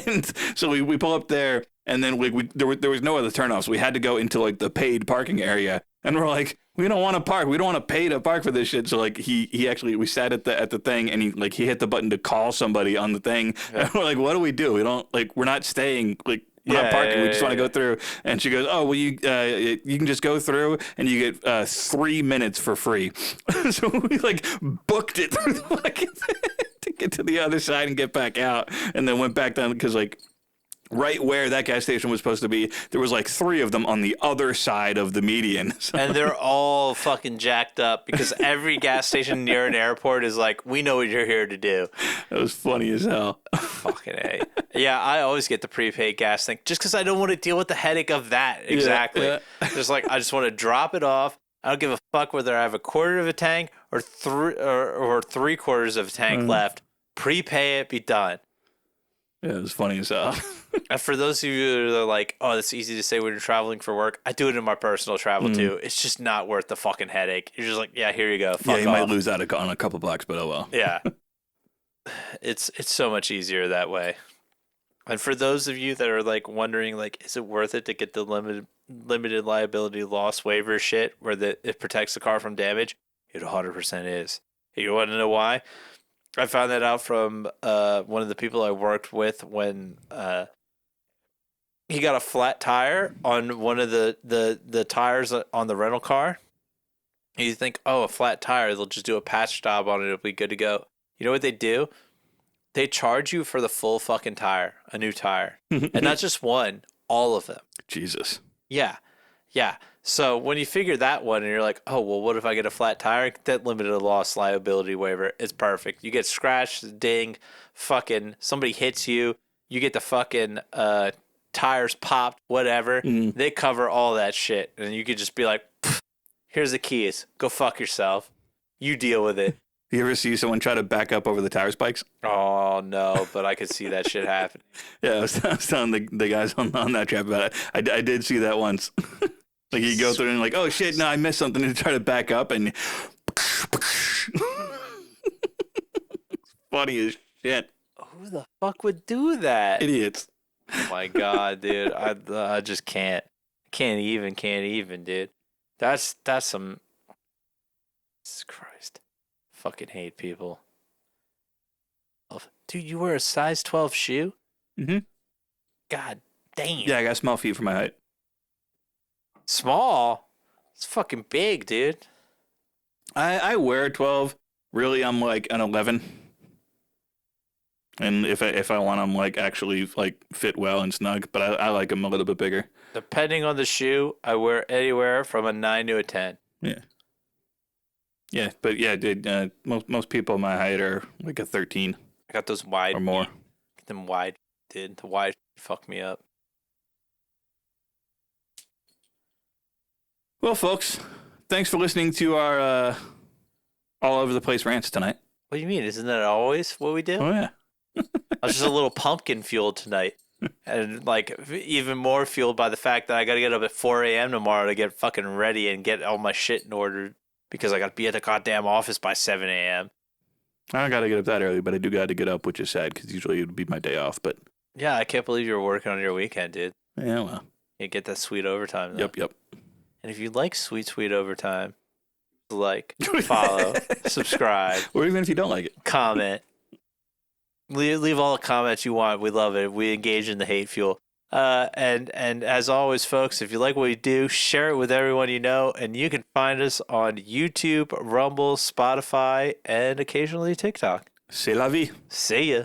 [SPEAKER 2] And so we pull up there, and then there was no other turnoffs. We had to go into like the paid parking area, and we're like, we don't want to park. We don't want to pay to park for this shit. So like we sat at the thing, and he hit the button to call somebody on the thing. Yeah. And we're like, what do? We don't like, we're not staying like. We're not parking. We just want to go through. And she goes, oh, well, you can just go through and you get 3 minutes for free. So we like booked it through the fucking to get to the other side and get back out, and then went back down because like right where that gas station was supposed to be, there was like 3 of them on the other side of the median. So,
[SPEAKER 1] and they're all fucking jacked up because every gas station near an airport is like, we know what you're here to do.
[SPEAKER 2] That was funny as hell.
[SPEAKER 1] Fucking A. Yeah, I always get the prepaid gas thing just because I don't want to deal with the headache of that. Exactly. Yeah. Just like, I just want to drop it off. I don't give a fuck whether I have a quarter of a tank or 3/4 of a tank left. Prepay it, be done.
[SPEAKER 2] Yeah, it was funny as hell.
[SPEAKER 1] And for those of you that are like, oh, it's easy to say when you're traveling for work, I do it in my personal travel too. It's just not worth the fucking headache. You're just like, yeah, here you go. Fuck
[SPEAKER 2] you
[SPEAKER 1] off.
[SPEAKER 2] Might lose out on a couple bucks, but oh well.
[SPEAKER 1] Yeah. It's so much easier that way. And for those of you that are like wondering, like, is it worth it to get the limited liability loss waiver shit where it protects the car from damage? It 100% is. You want to know why? I found that out from one of the people I worked with when he got a flat tire on one of the tires on the rental car. You think, oh, a flat tire, they'll just do a patch job on it, it'll be good to go. You know what they do? They charge you for the full fucking tire, a new tire. And not just one, all of them.
[SPEAKER 2] Jesus.
[SPEAKER 1] Yeah. Yeah. So when you figure that one and you're like, oh, well, what if I get a flat tire? That limited loss liability waiver is perfect. You get scratched, ding, fucking somebody hits you, you get the fucking tires popped, whatever.
[SPEAKER 2] Mm.
[SPEAKER 1] They cover all that shit. And you could just be like, here's the keys. Go fuck yourself. You deal with it.
[SPEAKER 2] You ever see someone try to back up over the tire spikes?
[SPEAKER 1] Oh, no, but I could see that shit happening.
[SPEAKER 2] Yeah, I was telling the guys on that trip about it. I did see that once. Like you go through and like, oh shit, no, I missed something, and try to back up and funny as shit.
[SPEAKER 1] Who the fuck would do that?
[SPEAKER 2] Idiots.
[SPEAKER 1] Oh my god, dude. I just can't. Can't even, dude. That's some Jesus Christ. Fucking hate people. Dude, you wear a size 12 shoe?
[SPEAKER 2] Mm-hmm.
[SPEAKER 1] God damn.
[SPEAKER 2] Yeah, I got small feet for my height.
[SPEAKER 1] Small? It's fucking big, dude.
[SPEAKER 2] I wear a 12. Really, I'm like an 11. And if I want them like actually like fit well and snug, but I like them a little bit bigger.
[SPEAKER 1] Depending on the shoe, I wear anywhere from a 9 to a 10.
[SPEAKER 2] Yeah. Yeah, but yeah, dude, most people my height are like a 13
[SPEAKER 1] I got those wide
[SPEAKER 2] or more.
[SPEAKER 1] Get them wide, dude. The wide fuck me up.
[SPEAKER 2] Well, folks, thanks for listening to our all over the place rants tonight.
[SPEAKER 1] What do you mean? Isn't that always what we do?
[SPEAKER 2] Oh yeah.
[SPEAKER 1] I was just a little pumpkin fueled tonight. And like even more fueled by the fact that I got to get up at 4 a.m. tomorrow to get fucking ready and get all my shit in order because I got to be at the goddamn office by 7 a.m.
[SPEAKER 2] I got to get up that early, but I do got to get up, which is sad because usually it would be my day off. But
[SPEAKER 1] yeah, I can't believe you were working on your weekend, dude.
[SPEAKER 2] yeah, well.
[SPEAKER 1] You get that sweet overtime, though.
[SPEAKER 2] Yep.
[SPEAKER 1] And if you like sweet overtime, like, follow, subscribe.
[SPEAKER 2] Or even if you don't like it.
[SPEAKER 1] Comment. Leave all the comments you want. We love it. We engage in the hate fuel. And as always, folks, if you like what we do, share it with everyone you know. And you can find us on YouTube, Rumble, Spotify, and occasionally TikTok.
[SPEAKER 2] C'est la vie.
[SPEAKER 1] See ya.